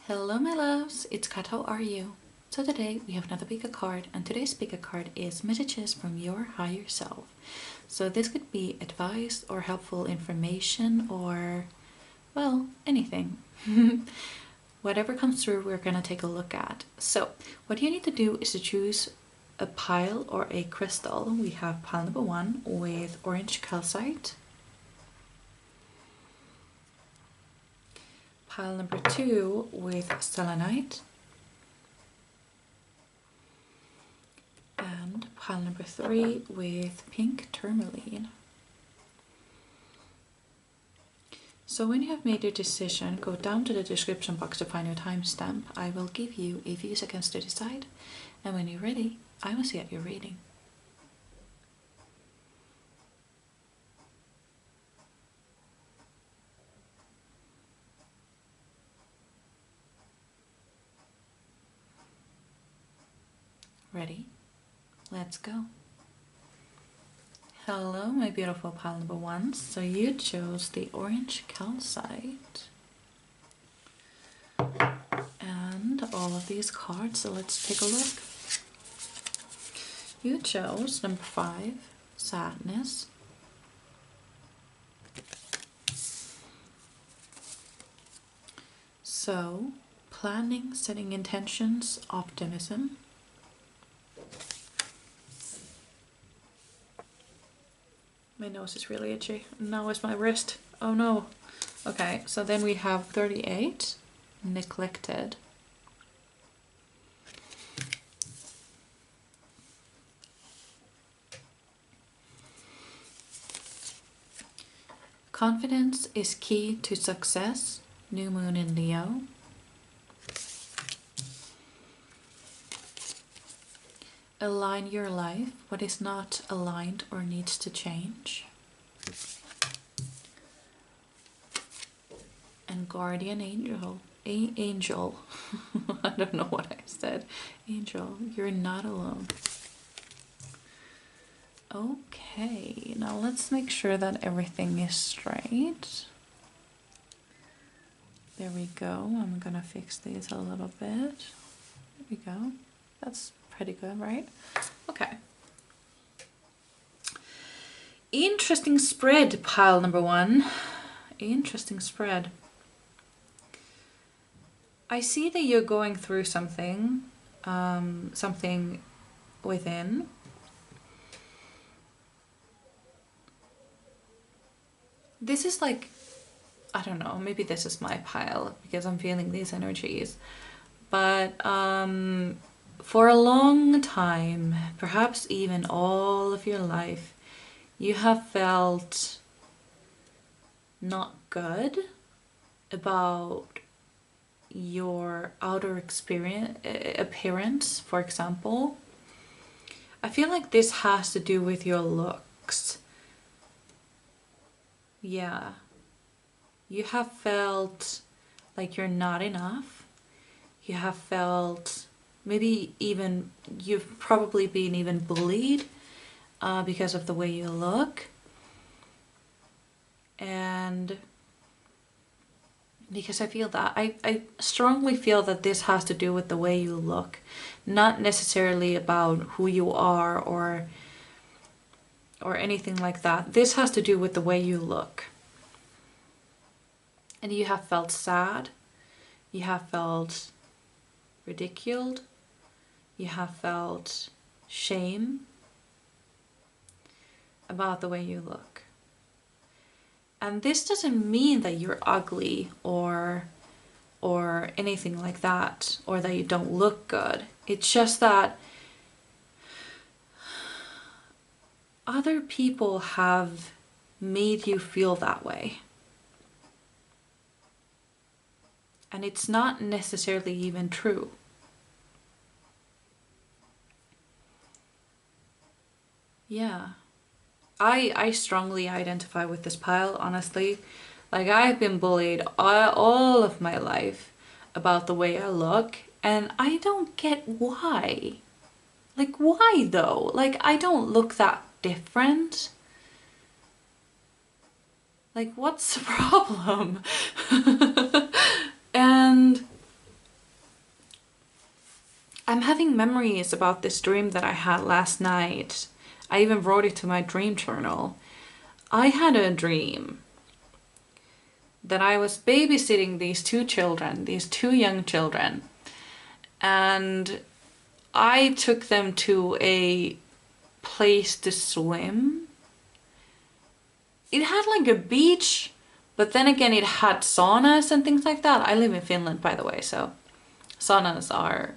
Hello my loves, it's Kat, how are you? So today we have another pick card, and today's pick card is messages from your higher self. So this could be advice or helpful information or, well, anything. Whatever comes through we're gonna take a look at. So what you need to do is to choose a pile or a crystal. We have pile number 1 with orange calcite. Pile number 2 with selenite, and pile number 3 with pink tourmaline. So when you have made your decision, go down to the description box to find your timestamp. I will give you a few seconds to decide, and when you're ready, I will see at your reading. Ready? Let's go. Hello, my beautiful pile number 1. So you chose the orange calcite and all of these cards. So let's take a look. You chose number 5, sadness. So planning, setting intentions, optimism. My nose is really itchy. Now is my wrist. Oh no. Okay, so then we have 38, neglected. Confidence is key to success, new moon in Leo. Align your life, what is not aligned or needs to change. And guardian angel, angel. I don't know what I said. Angel, you're not alone. Okay, now let's make sure that everything is straight. There we go. I'm gonna fix these a little bit. There we go. That's pretty good, right? Okay. Interesting spread, pile number 1. Interesting spread. I see that you're going through something, something within. This is like, I don't know, maybe this is my pile because I'm feeling these energies. But for a long time, perhaps even all of your life, you have felt not good about your outer appearance, for example. I feel like this has to do with your looks. Yeah. You have felt like you're not enough. You have felt maybe even, you've probably been even bullied because of the way you look. And because I feel that, I strongly feel that this has to do with the way you look, not necessarily about who you are or anything like that. This has to do with the way you look. And you have felt sad, you have felt ridiculed, you have felt shame about the way you look. And this doesn't mean that you're ugly or anything like that, or that you don't look good. It's just that other people have made you feel that way. And it's not necessarily even true. Yeah. I strongly identify with this pile, honestly. Like, I've been bullied all of my life about the way I look, and I don't get why. Like, why though? Like, I don't look that different. Like, what's the problem? And I'm having memories about this dream that I had last night. I even wrote it to my dream journal. I had a dream that I was babysitting these two children, these two young children, and I took them to a place to swim. It had like a beach, but then again it had saunas and things like that. I live in Finland, by the way, so saunas are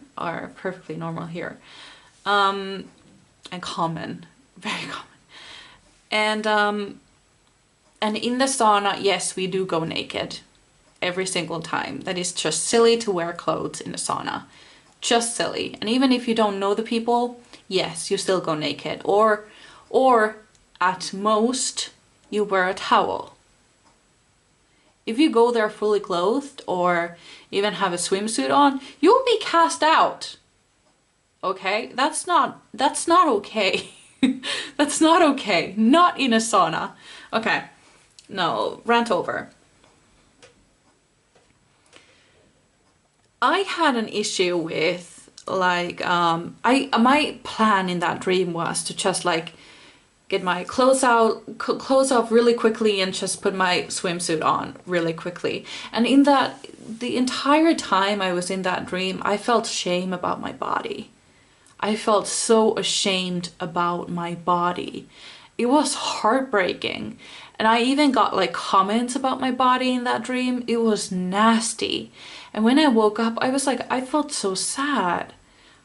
perfectly normal here. And common, very common. And in the sauna, yes, we do go naked every single time. That is just silly to wear clothes in the sauna. Just silly. And even if you don't know the people, yes, you still go naked. Or at most, you wear a towel. If you go there fully clothed or even have a swimsuit on, you'll be cast out. Okay? That's not okay. That's not okay. Not in a sauna. Okay. No, rant over. I had an issue with like my plan in that dream was to just like get my clothes off really quickly and just put my swimsuit on really quickly. And in that, the entire time I was in that dream, I felt shame about my body. I felt so ashamed about my body. It was heartbreaking. And I even got like comments about my body in that dream. It was nasty. And when I woke up, I was like, I felt so sad.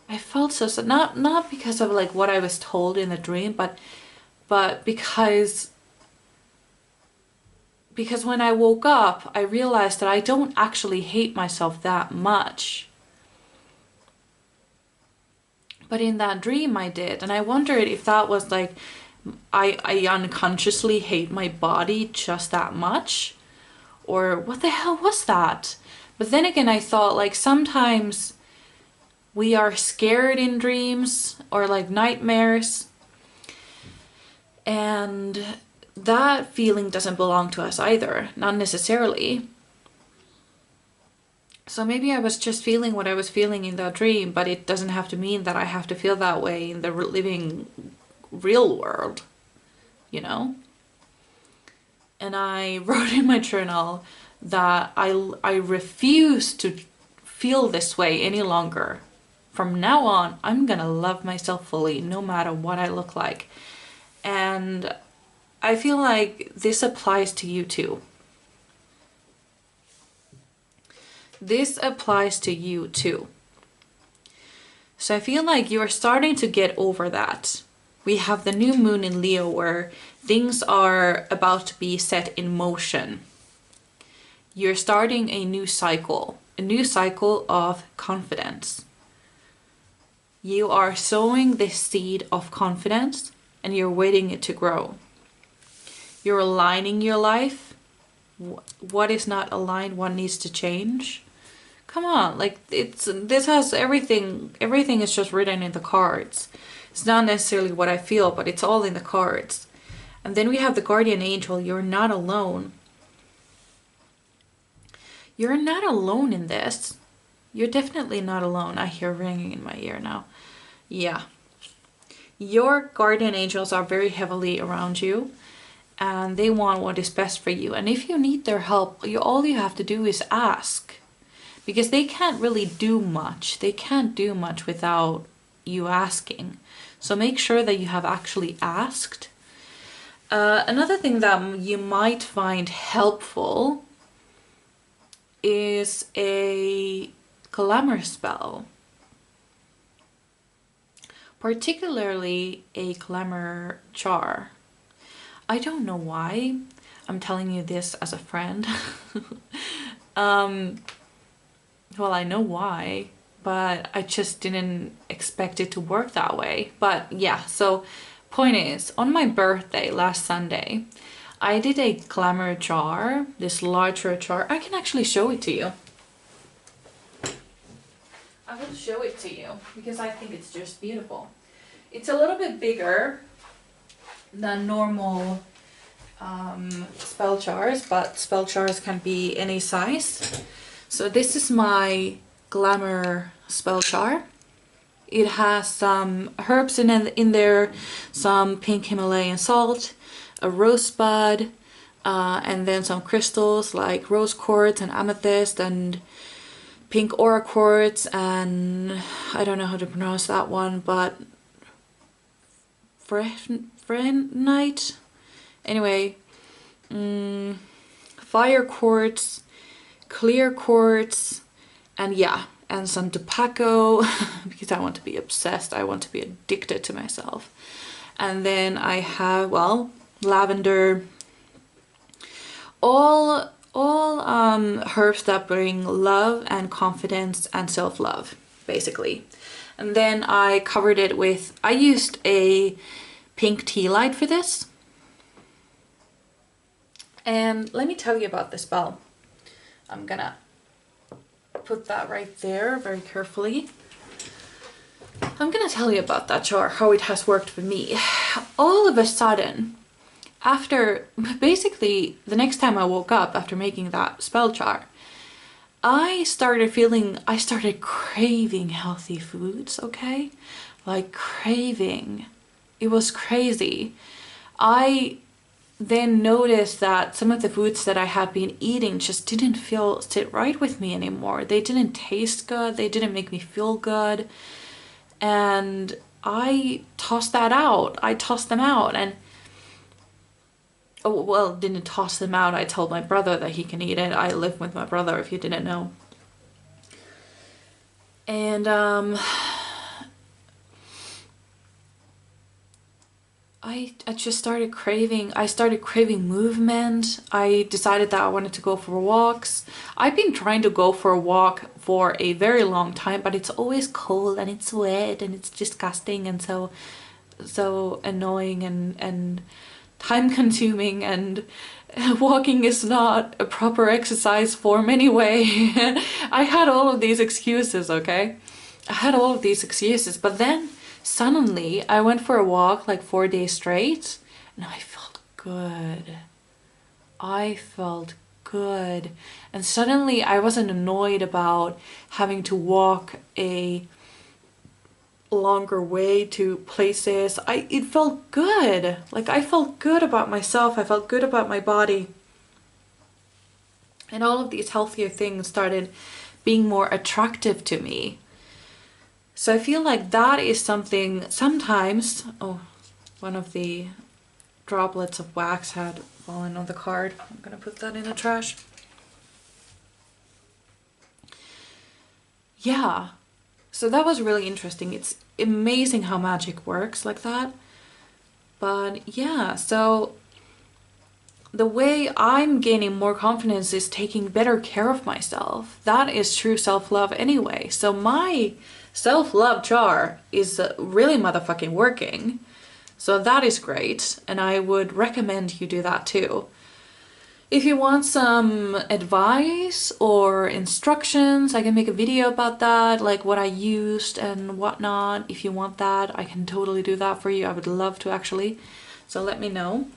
I felt so sad. Not because of like what I was told in the dream, but because when I woke up, I realized that I don't actually hate myself that much. But in that dream I did. And I wondered if that was like, I unconsciously hate my body just that much. Or what the hell was that? But then again, I thought like sometimes we are scared in dreams or like nightmares. And that feeling doesn't belong to us either, not necessarily. So maybe I was just feeling what I was feeling in that dream, but it doesn't have to mean that I have to feel that way in the living real world, you know? And I wrote in my journal that I refuse to feel this way any longer. From now on, I'm gonna love myself fully, no matter what I look like. And I feel like this applies to you too. This applies to you too. So I feel like you're starting to get over that. We have the new moon in Leo where things are about to be set in motion. You're starting a new cycle of confidence. You are sowing this seed of confidence and you're waiting it to grow. You're aligning your life. What is not aligned, what needs to change? Come on, like this has everything is just written in the cards. It's not necessarily what I feel, but it's all in the cards. And then we have the guardian angel. You're not alone. You're not alone in this. You're definitely not alone. I hear ringing in my ear now. Yeah. Your guardian angels are very heavily around you and they want what is best for you. And if you need their help, all you have to do is ask. Because they can't really do much. They can't do much without you asking. So make sure that you have actually asked. Another thing that you might find helpful is a glamour spell. Particularly a glamour jar. I don't know why I'm telling you this as a friend. Well, I know why, but I just didn't expect it to work that way. But yeah, so point is, on my birthday last Sunday, I did a glamour jar, this larger jar. I can actually show it to you. I will show it to you because I think it's just beautiful. It's a little bit bigger than normal spell jars, but spell jars can be any size. So this is my glamour spell jar. It has some herbs in there, some pink Himalayan salt, a rosebud, and then some crystals like rose quartz and amethyst and pink aura quartz, and I don't know how to pronounce that one, but Frenite? Anyway, fire quartz, clear quartz, and yeah, and some tobacco because I want to be obsessed, I want to be addicted to myself. And then I have, well, lavender, all herbs that bring love and confidence and self-love, basically. And then I covered it with, I used a pink tea light for this. And let me tell you about the spell. I'm gonna put that right there very carefully. I'm gonna tell you about that jar, how it has worked for me. All of a sudden, after basically the next time I woke up after making that spell jar, I started craving healthy foods, okay? Like craving. It was crazy. I then noticed that some of the foods that I had been eating just didn't sit right with me anymore. They didn't taste good. They didn't make me feel good. And I tossed that out. I tossed them out, and oh, well, didn't toss them out. I told my brother that he can eat it. I live with my brother, if you didn't know. And I just started craving, movement. I decided that I wanted to go for walks. I've been trying to go for a walk for a very long time, but it's always cold and it's wet and it's disgusting and so annoying and time consuming, and walking is not a proper exercise form anyway. I had all of these excuses, okay? I had all of these excuses, but then suddenly I went for a walk like 4 days straight and I felt good. I felt good. And suddenly I wasn't annoyed about having to walk a longer way to places. It felt good. Like I felt good about myself. I felt good about my body. And all of these healthier things started being more attractive to me. So I feel like that is something sometimes, oh, one of the droplets of wax had fallen on the card. I'm gonna put that in the trash. Yeah, so that was really interesting. It's amazing how magic works like that. But yeah, so the way I'm gaining more confidence is taking better care of myself. That is true self-love anyway. So my self-love jar is really motherfucking working. So that is great, and I would recommend you do that too. If you want some advice or instructions, I can make a video about that, like what I used and whatnot. If you want that, I can totally do that for you. I would love to, actually. So let me know.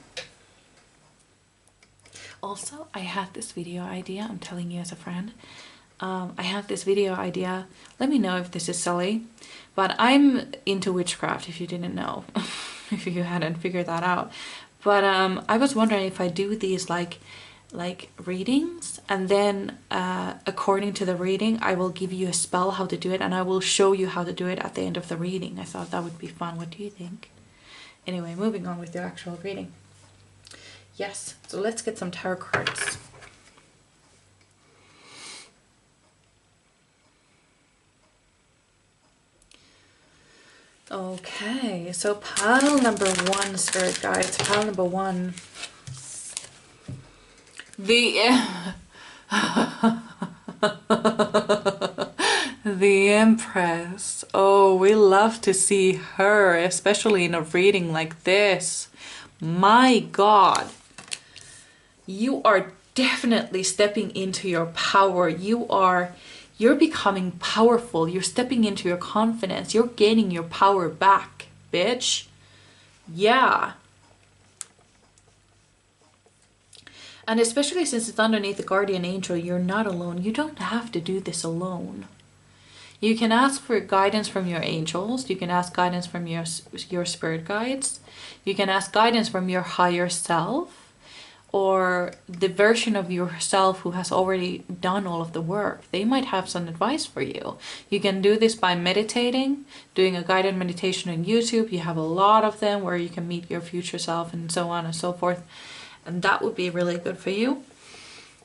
Also, I had this video idea, I'm telling you as a friend. I had this video idea. Let me know if this is silly, but I'm into witchcraft, if you didn't know, if you hadn't figured that out. But I was wondering if I do these like readings, and then according to the reading I will give you a spell how to do it, and I will show you how to do it at the end of the reading. I thought that would be fun. What do you think? Anyway, moving on with the actual reading. Yes, so let's get some tarot cards. Okay, so pile number one, spirit guides, pile number one. The the Empress. Oh, we love to see her, especially in a reading like this. My God, you are definitely stepping into your power. You're becoming powerful. You're stepping into your confidence. You're gaining your power back, bitch. Yeah. And especially since it's underneath the guardian angel, you're not alone. You don't have to do this alone. You can ask for guidance from your angels. You can ask guidance from your spirit guides. You can ask guidance from your higher self, or the version of yourself who has already done all of the work. They might have some advice for you. You can do this by meditating, doing a guided meditation on YouTube. You have a lot of them where you can meet your future self and so on and so forth. And that would be really good for you.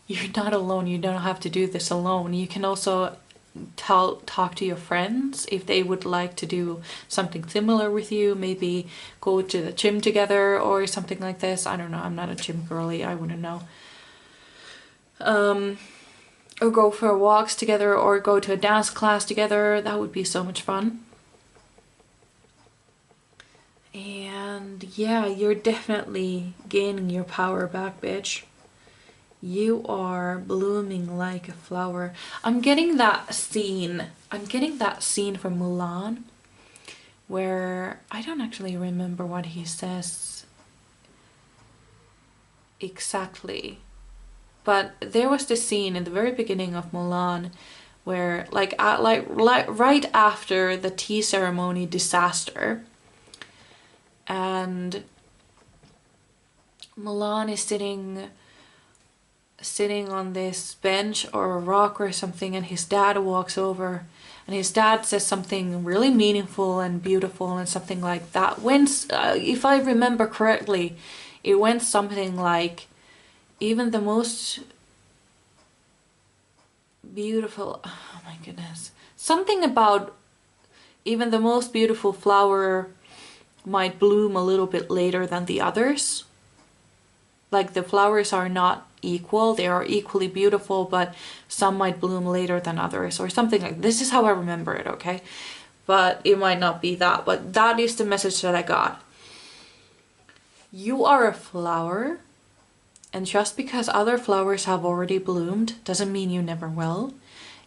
You're not alone. You don't have to do this alone. You can also talk to your friends if they would like to do something similar with you. Maybe go to the gym together or something like this. I don't know. I'm not a gym girly. I wouldn't know. Or go for walks together, or go to a dance class together. That would be so much fun. And yeah, you're definitely gaining your power back, bitch. You are blooming like a flower. I'm getting that scene. I'm getting that scene from Mulan where I don't actually remember what he says exactly. But there was this scene in the very beginning of Mulan where like right after the tea ceremony disaster, and Mulan is sitting on this bench or a rock or something, and his dad walks over, and his dad says something really meaningful and beautiful, and something like that. When if I remember correctly, it went something like, even the most beautiful, oh my goodness, something about even the most beautiful flower might bloom a little bit later than the others. Like the flowers are not equal, they are equally beautiful, but some might bloom later than others, or something like this. Is how I remember it, okay? But it might not be that, but that is the message that I got. You are a flower, and just because other flowers have already bloomed doesn't mean you never will.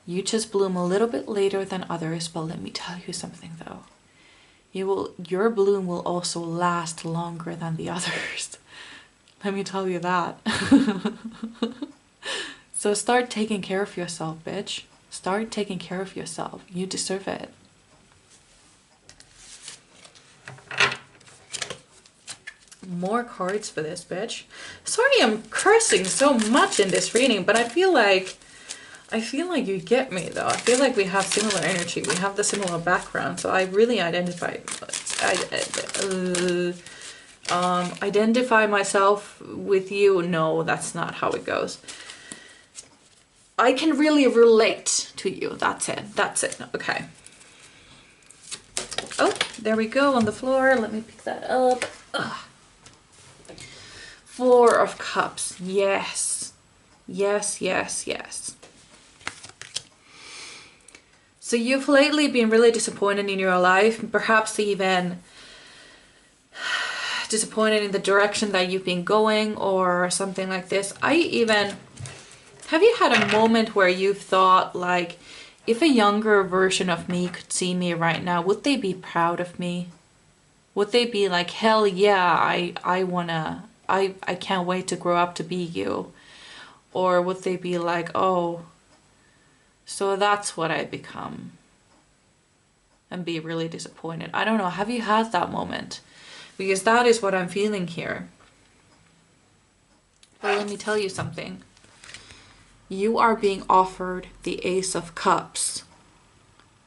You just bloom a little bit later than others, but let me tell you something though. Your bloom will also last longer than the others. Let me tell you that. So start taking care of yourself, bitch. Start taking care of yourself. You deserve it. More cards for this, bitch. Sorry I'm cursing so much in this reading, but I feel like you get me though. I feel like we have similar energy. We have the similar background, so I really identify myself with you. No, that's not how it goes. I can really relate to you. That's it. That's it. Okay. Oh, there we go on the floor. Let me pick that up. Ugh. 4 of Cups. Yes. Yes, yes, yes. So you've lately been really disappointed in your life, perhaps even disappointed in the direction that you've been going or something like this. Have you had a moment where you've thought like, if a younger version of me could see me right now, would they be proud of me? Would they be like, hell yeah, I can't wait to grow up to be you? Or would they be like, oh, so that's what I become? And be really disappointed. I don't know. Have you had that moment? Because that is what I'm feeling here. But let me tell you something. You are being offered the Ace of Cups.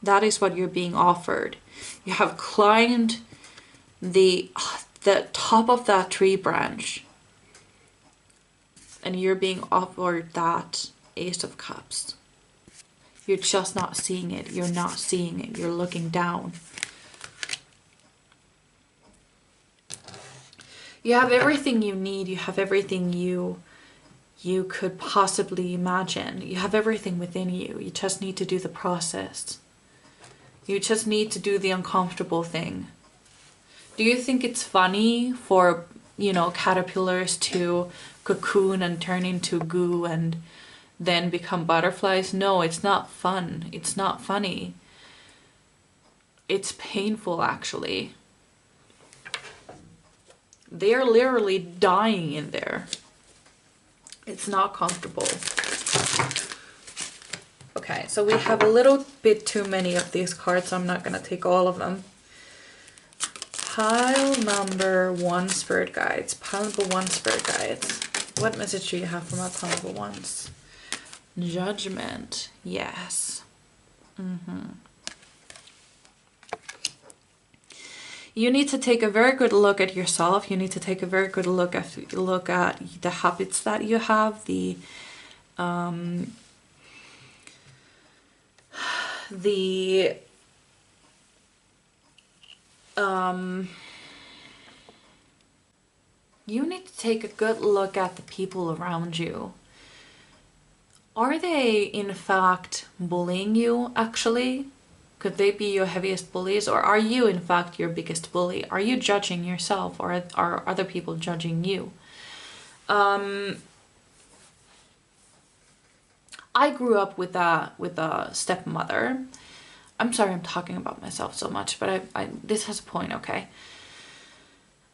That is what you're being offered. You have climbed the top of that tree branch, and you're being offered that Ace of Cups. You're just not seeing it. You're not seeing it. You're looking down. You have everything you need. You have everything you could possibly imagine. You have everything within you. You just need to do the process. You just need to do the uncomfortable thing. Do you think it's funny for, caterpillars to cocoon and turn into goo and then become butterflies? No, it's not fun. It's not funny. It's painful, actually. They're literally dying in there. It's not comfortable. Okay. Okay, so we have a little bit too many of these cards, so I'm not going to take all of them. Pile number 1 spirit guides. Pile number 1 spirit guides. What message do you have from our pile number 1s? Judgment. Yes. You need to take a very good look at yourself. You need to take a very good look at the habits that you have, you need to take a good look at the people around you. Are they in fact bullying you actually? Could they be your heaviest bullies, or are you in fact your biggest bully? Are you judging yourself, or are other people judging you? I grew up with a stepmother. I'm sorry I'm talking about myself so much, but this has a point, okay?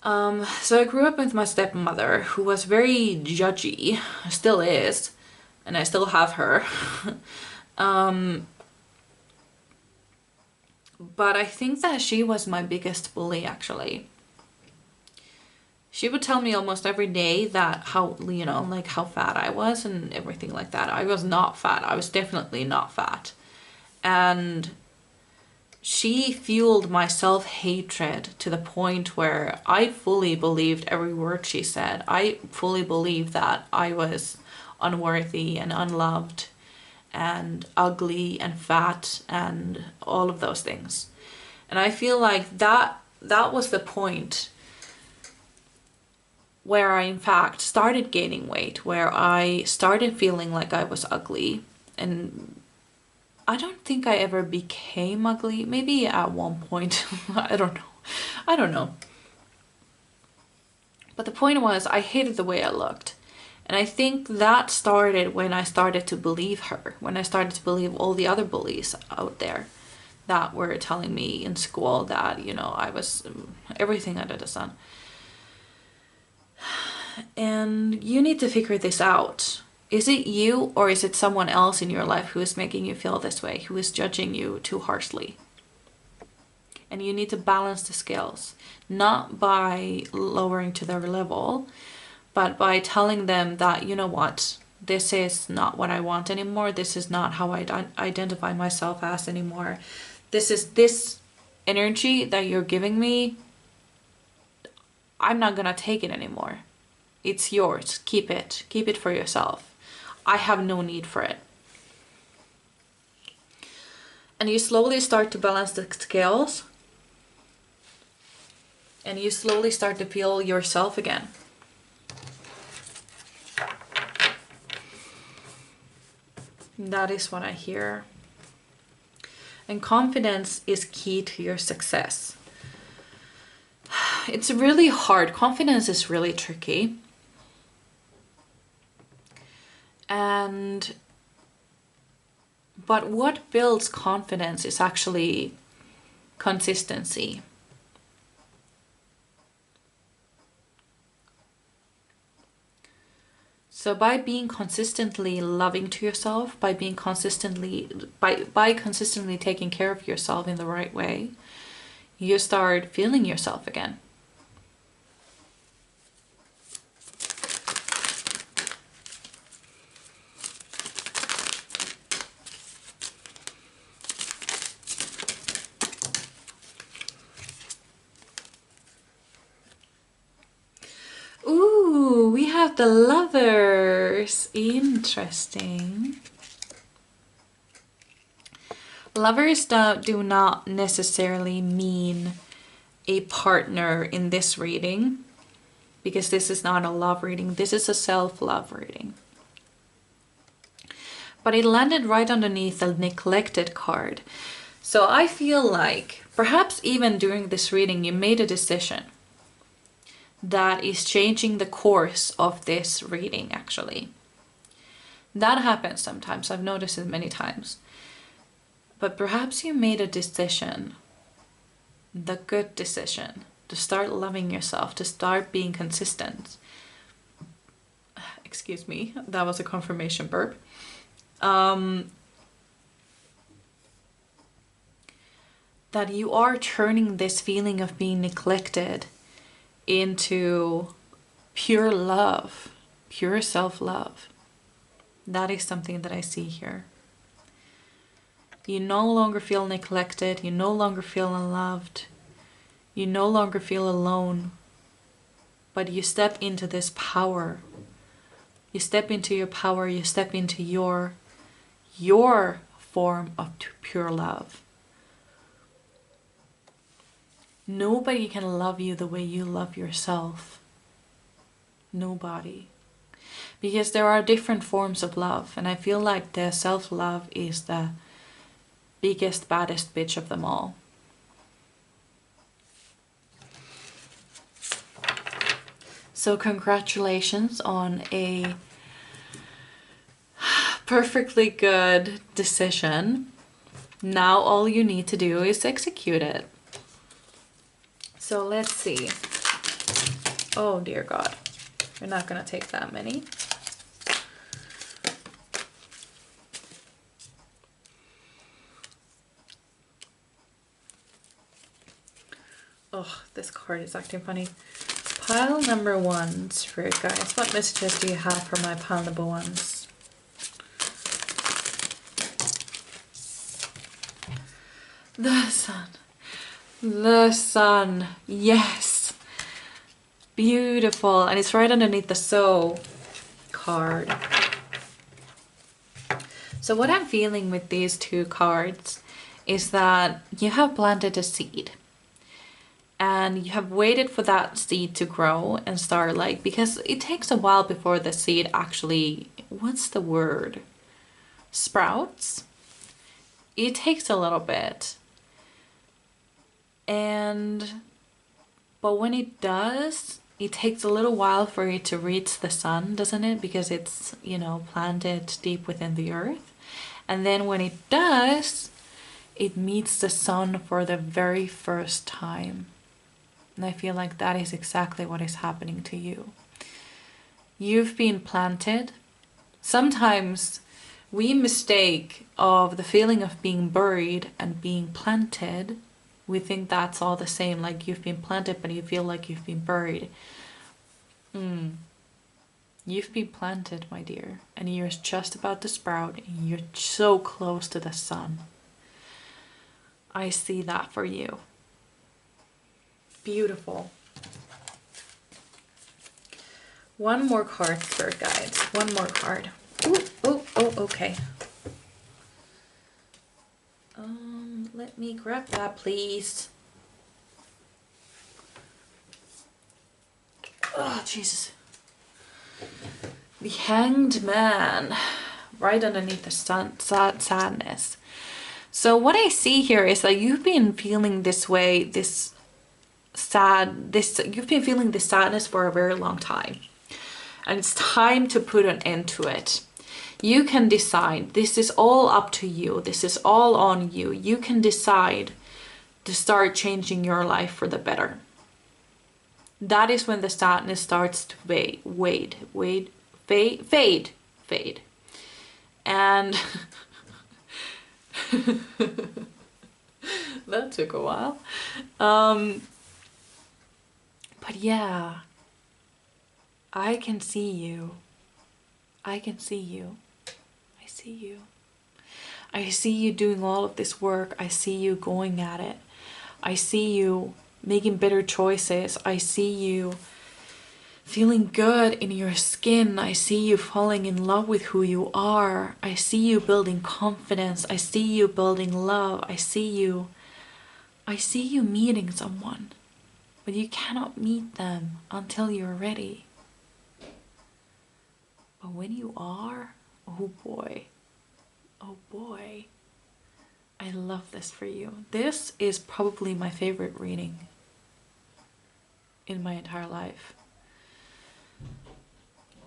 So I grew up with my stepmother, who was very judgy, still is, and I still have her. But I think that she was my biggest bully, actually. She would tell me almost every day that how fat I was and everything like that. I was not fat. I was definitely not fat. And she fueled my self-hatred to the point where I fully believed every word she said. I fully believed that I was unworthy and unloved and ugly and fat and all of those things. And I feel like that was the point where I in fact started gaining weight, where I started feeling like I was ugly. And I don't think I ever became ugly. Maybe at one point. I don't know. But the point was, I hated the way I looked. And I think that started when I started to believe her, when I started to believe all the other bullies out there that were telling me in school that, I was everything under the sun. And you need to figure this out. Is it you, or is it someone else in your life who is making you feel this way, who is judging you too harshly? And you need to balance the scales, not by lowering to their level, but by telling them that, you know what, this is not what I want anymore. This is not how I identify myself as anymore. This energy that you're giving me, I'm not gonna take it anymore. It's yours. Keep it. Keep it for yourself. I have no need for it. And you slowly start to balance the scales. And you slowly start to feel yourself again. That is what I hear. And confidence is key to your success. It's really hard. Confidence is really tricky. But what builds confidence is actually consistency. So by being consistently loving to yourself, by consistently taking care of yourself in the right way, you start feeling yourself again. Ooh, we have the Lovers. Interesting. Lovers do not necessarily mean a partner in this reading, because this is not a love reading. This is a self-love reading. But it landed right underneath the neglected card. So I feel like perhaps even during this reading you made a decision that is changing the course of this reading, actually. That happens sometimes. I've noticed it many times. But perhaps you made a decision, the good decision, to start loving yourself, to start being consistent. Excuse me, that was a confirmation burp. that you are turning this feeling of being neglected into pure love, pure self-love. That is something that I see here. You no longer feel neglected, you no longer feel unloved, you no longer feel alone, but you step into this power. You step into your power, you step into your form of pure love. Nobody can love you the way you love yourself. Nobody. Because there are different forms of love, and I feel like the self-love is the biggest, baddest bitch of them all. So congratulations on a perfectly good decision. Now all you need to do is execute it. So let's see. Oh dear God, you're not gonna take that many. Oh, this card is acting funny. Pile number 1, Spirit Guides. What messages do you have for my pile number 1s? The Sun. The Sun. Yes. Beautiful. And it's right underneath the So card. So what I'm feeling with these 2 cards is that you have planted a seed. And you have waited for that seed to grow and start, like, because it takes a while before the seed actually, what's the word? Sprouts? It takes a little bit. But when it does, it takes a little while for it to reach the sun, doesn't it? Because it's, you know, planted deep within the earth. And then when it does, it meets the sun for the very first time. And I feel like that is exactly what is happening to you. You've been planted. Sometimes we mistake of the feeling of being buried and being planted. We think that's all the same, like you've been planted, but you feel like you've been buried. You've been planted, my dear, and you're just about to sprout, and you're so close to the sun. I see that for you. Beautiful. One more card, Spirit Guides. One more card. Oh, okay. Let me grab that, please. Oh, Jesus. The Hanged Man. Right underneath the sadness. So what I see here is that you've been feeling this way, you've been feeling this sadness for a very long time. And it's time to put an end to it. You can decide. This is all up to you. This is all on you. You can decide to start changing your life for the better. That is when the sadness starts to fade. And that took a while. But yeah, I can see you. I can see you. I see you. I see you doing all of this work. I see you going at it. I see you making better choices. I see you feeling good in your skin. I see you falling in love with who you are. I see you building confidence. I see you building love. I see you meeting someone. But you cannot meet them until you're ready. But when you are, oh boy, I love this for you. This is probably my favorite reading in my entire life.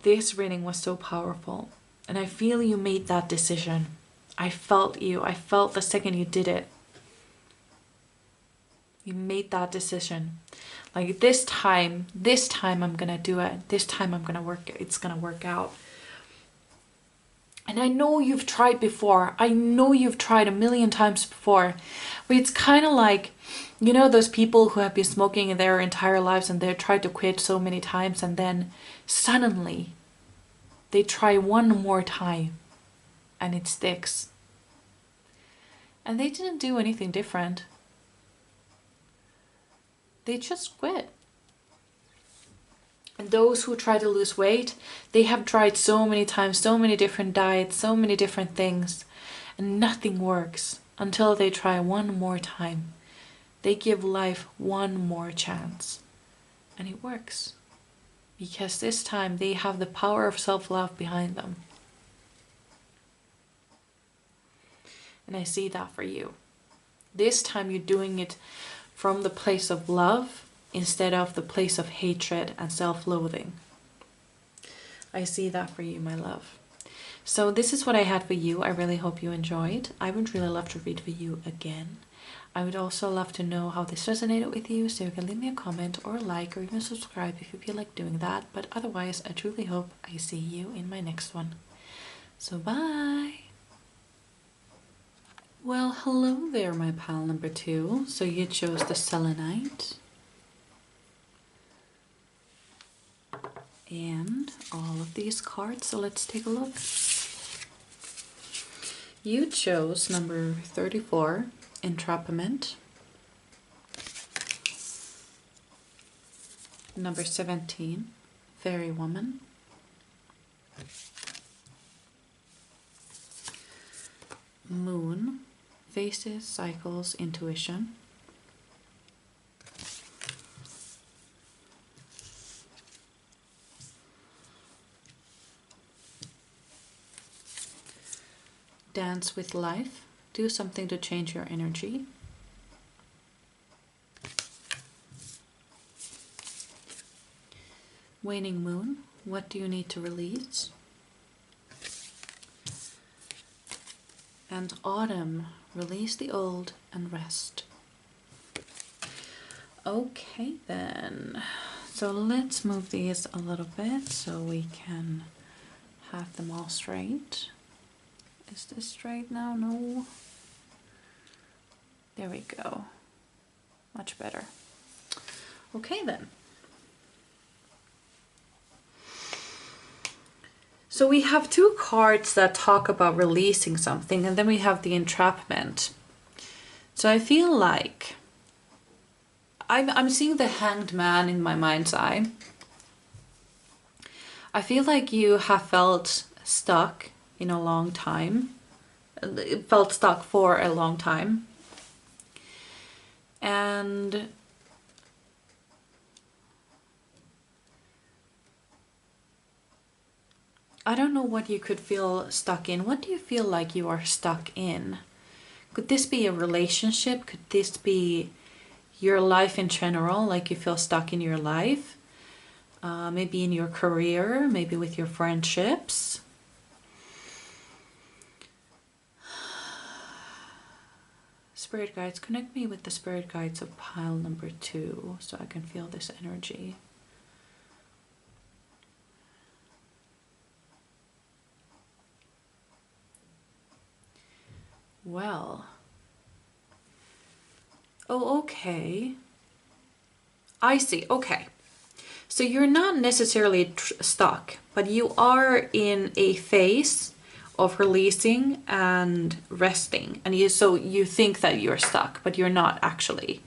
This reading was so powerful, and I feel you made that decision. I felt you. I felt the second you did it. You made that decision. Like this time I'm gonna do it. This time I'm gonna work. It's gonna work out. And I know you've tried before. I know you've tried a million times before. But it's kind of like, you know, those people who have been smoking their entire lives and they've tried to quit so many times, and then suddenly they try one more time and it sticks. And they didn't do anything different. They just quit. And those who try to lose weight, they have tried so many times, so many different diets, so many different things, and nothing works until they try one more time. They give life one more chance, and it works. Because this time they have the power of self-love behind them. And I see that for you. This time you're doing it from the place of love instead of the place of hatred and self-loathing. I see that for you, my love. So this is what I had for you. I really hope you enjoyed. I would really love to read for you again. I would also love to know how this resonated with you, so you can leave me a comment or a like or even subscribe if you feel like doing that. But otherwise, I truly hope I see you in my next one. So bye! Well, hello there, my pal number 2. So you chose the selenite. And all of these cards, so let's take a look. You chose number 34, entrapment. Number 17, fairy woman. Moon, faces, cycles, intuition. Dance with life. Do something to change your energy. Waning moon. What do you need to release? And autumn. Release the old and rest. Okay then. So let's move these a little bit so we can have them all straight. Is this straight now? No. There we go. Much better. Okay then. So we have 2 cards that talk about releasing something, and then we have the entrapment. So I feel like I'm seeing the Hanged Man in my mind's eye. I feel like you have felt stuck in a long time. It felt stuck for a long time. And I don't know what you could feel stuck in. What do you feel like you are stuck in? Could this be a relationship? Could this be your life in general? Like you feel stuck in your life? Maybe in your career, maybe with your friendships. Spirit guides, connect me with the spirit guides of pile number 2 so I can feel this energy. Well. Oh, okay. I see. Okay. So you're not necessarily stuck, but you are in a phase of releasing and resting, and you think that you're stuck, but you're not actually.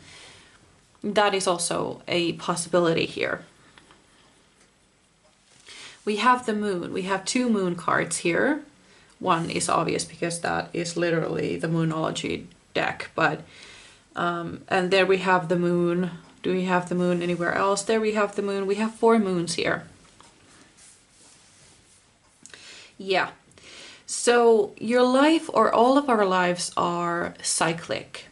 That is also a possibility here. We have the moon. We have 2 moon cards here. One is obvious because that is literally the Moonology deck, but and there we have the moon. Do we have the moon anywhere else? There we have the moon. We have 4 moons here. Yeah. So your life, or all of our lives, are cyclic.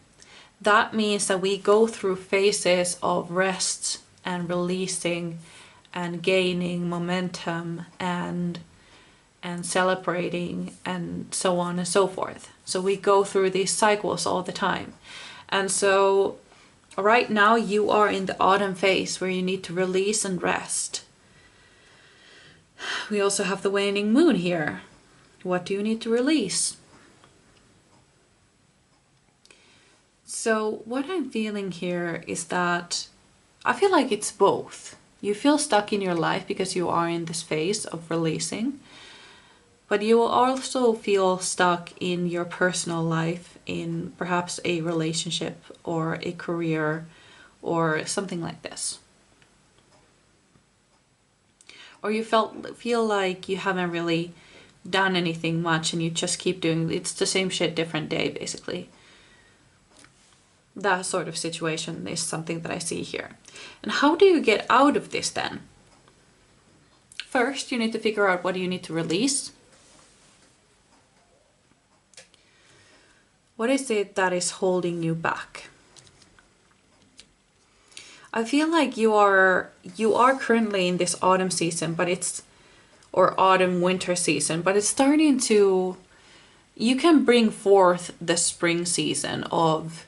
That means that we go through phases of rest and releasing and gaining momentum and celebrating and so on and so forth. So we go through these cycles all the time. And so right now you are in the autumn phase where you need to release and rest. We also have the waning moon here. What do you need to release? So what I'm feeling here is that I feel like it's both. You feel stuck in your life because you are in this phase of releasing, but you will also feel stuck in your personal life, in perhaps a relationship or a career or something like this. Or you feel like you haven't really done anything much and you just keep doing, it's the same shit, different day, basically. That sort of situation is something that I see here. And how do you get out of this then? First, you need to figure out what you need to release. What is it that is holding you back? I feel like you are currently in this autumn season, or autumn winter season, but it's starting to, you can bring forth the spring season of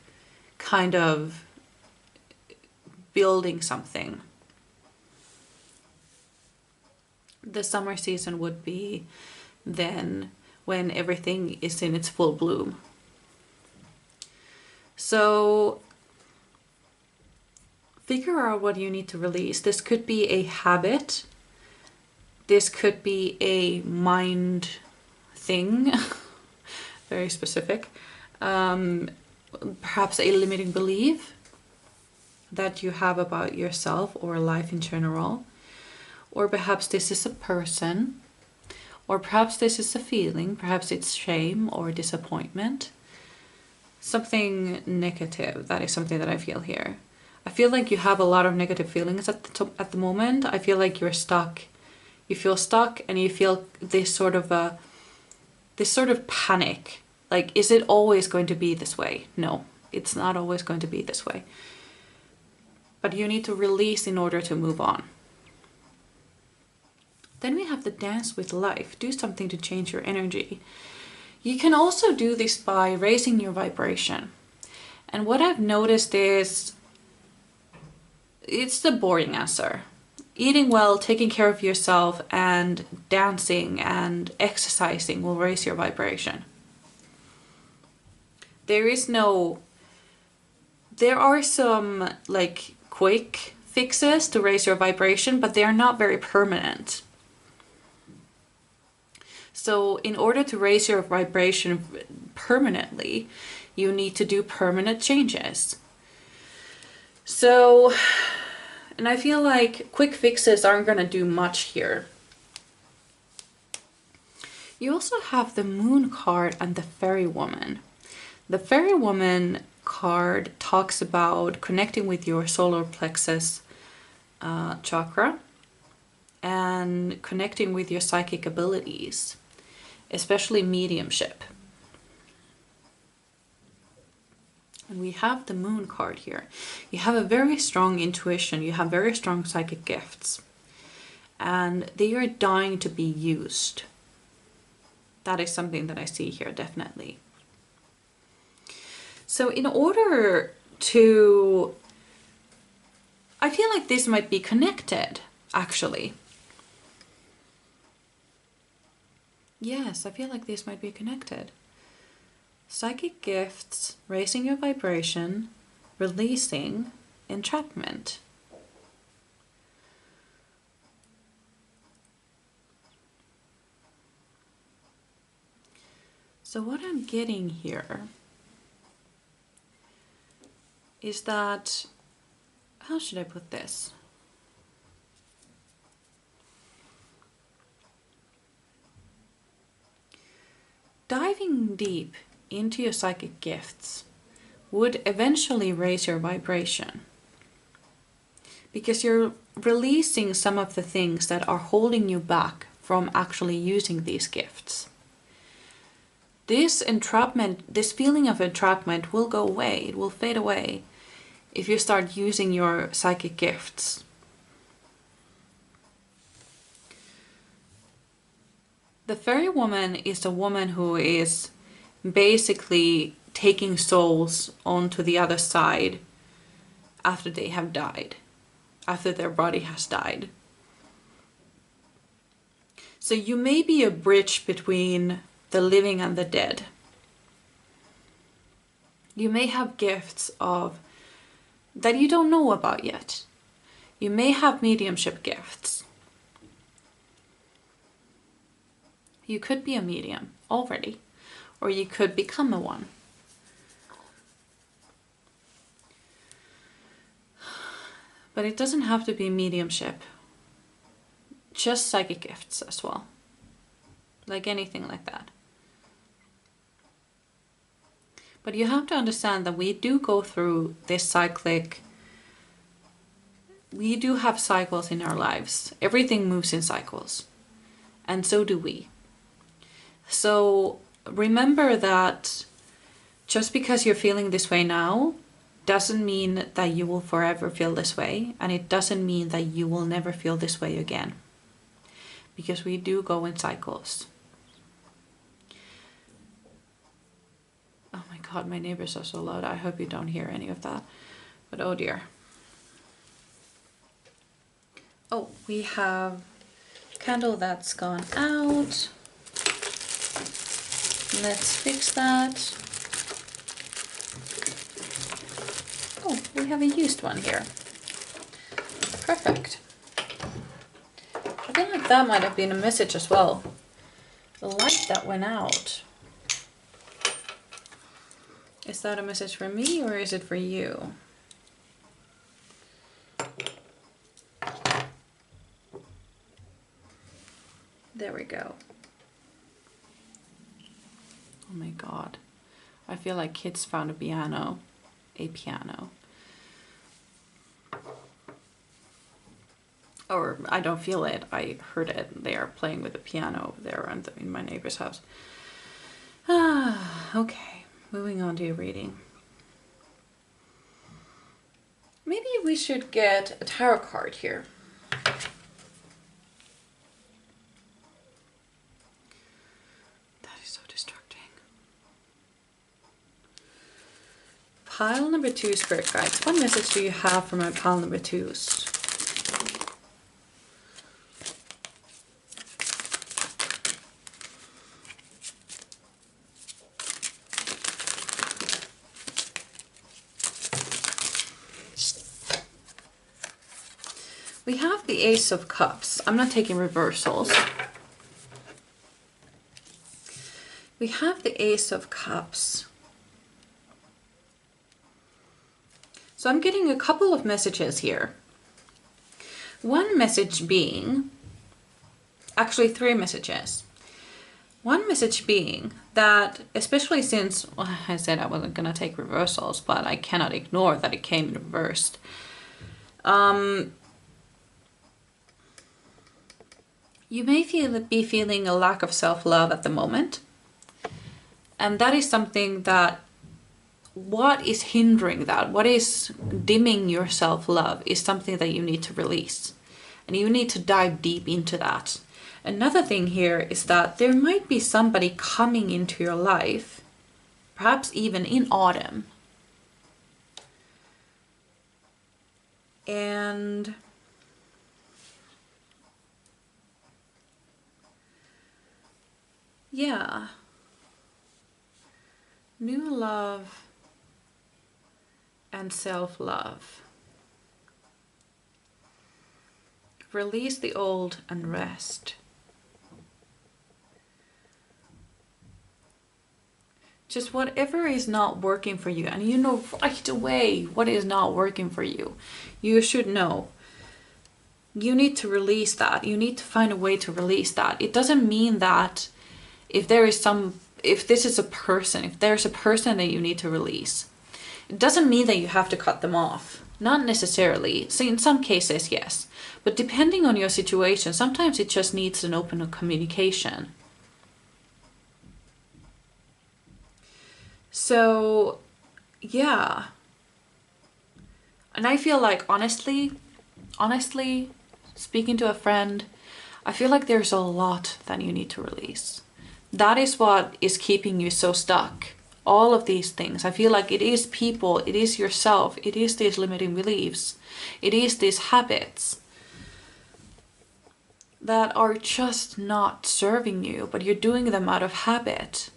kind of building something. The summer season would be then when everything is in its full bloom. So figure out what you need to release. This could be a habit. This could be a mind thing, very specific. Perhaps a limiting belief that you have about yourself or life in general. Or perhaps this is a person, or perhaps this is a feeling, perhaps it's shame or disappointment. Something negative, that is something that I feel here. I feel like you have a lot of negative feelings at the moment. I feel like you're stuck. You feel stuck and you feel this sort of panic. Like, is it always going to be this way? No, it's not always going to be this way. But you need to release in order to move on. Then we have the dance with life. Do something to change your energy. You can also do this by raising your vibration. And what I've noticed is, it's the boring answer. Eating well, taking care of yourself, and dancing and exercising will raise your vibration. There are some like quick fixes to raise your vibration, but they are not very permanent. So in order to raise your vibration permanently, you need to do permanent changes. So, and I feel like quick fixes aren't going to do much here. You also have the Moon card and the Fairy Woman. The Fairy Woman card talks about connecting with your solar plexus chakra and connecting with your psychic abilities, especially mediumship. And we have the Moon card here. You have a very strong intuition, you have very strong psychic gifts, and they are dying to be used. That is something that I see here, definitely. So in order to, I feel like this might be connected, actually. Yes, I feel like this might be connected. Psychic gifts, raising your vibration, releasing, entrapment. So what I'm getting here is that, how should I put this? Diving deep into your psychic gifts would eventually raise your vibration, because you're releasing some of the things that are holding you back from actually using these gifts. This entrapment, this feeling of entrapment will go away, it will fade away if you start using your psychic gifts. The Fairy Woman is a woman who is basically taking souls onto the other side after they have died, after their body has died. So you may be a bridge between the living and the dead. You may have gifts of that you don't know about yet. You may have mediumship gifts. You could be a medium already, or you could become a one. But it doesn't have to be mediumship. Just psychic gifts as well. Like anything like that. But you have to understand that we do go through this cyclic. We do have cycles in our lives. Everything moves in cycles. And so do we. So remember that just because you're feeling this way now doesn't mean that you will forever feel this way. And it doesn't mean that you will never feel this way again. Because we do go in cycles. Oh my God, my neighbors are so loud. I hope you don't hear any of that. But oh dear. Oh, we have candle that's gone out. Let's fix that. Oh, we have a used one here. Perfect. I feel like that might have been a message as well. The light that went out. Is that a message for me or is it for you? There we go. Oh my God. I feel like kids found a piano. A piano. Or I don't feel it. I heard it. They are playing with the piano over there in my neighbor's house. Okay. Moving on to your reading. Maybe we should get a tarot card here. That is so distracting. Pile number 2, Spirit Guides. What message do you have for my pile number 2s? We have the Ace of Cups. I'm not taking reversals. We have the Ace of Cups. So I'm getting a couple of messages here. One message being, actually 3 messages. One message being that, especially since, well, I said I wasn't going to take reversals, but I cannot ignore that it came reversed. You may be feeling a lack of self-love at the moment. And that is something that, what is hindering that, what is dimming your self-love is something that you need to release. And you need to dive deep into that. Another thing here is that there might be somebody coming into your life, perhaps even in autumn. And yeah, new love and self-love. Release the old and rest. Just whatever is not working for you, and you know right away what is not working for you. You should know. You need to release that. You need to find a way to release that. It doesn't mean that if there's a person that you need to release, it doesn't mean that you have to cut them off. Not necessarily. So in some cases, yes. But depending on your situation, sometimes it just needs an open communication. So, yeah. And I feel like, honestly, speaking to a friend, I feel like there's a lot that you need to release. That is what is keeping you so stuck. All of these things. I feel like it is people, it is yourself, it is these limiting beliefs, it is these habits. that are just not serving you, but you're doing them out of habit.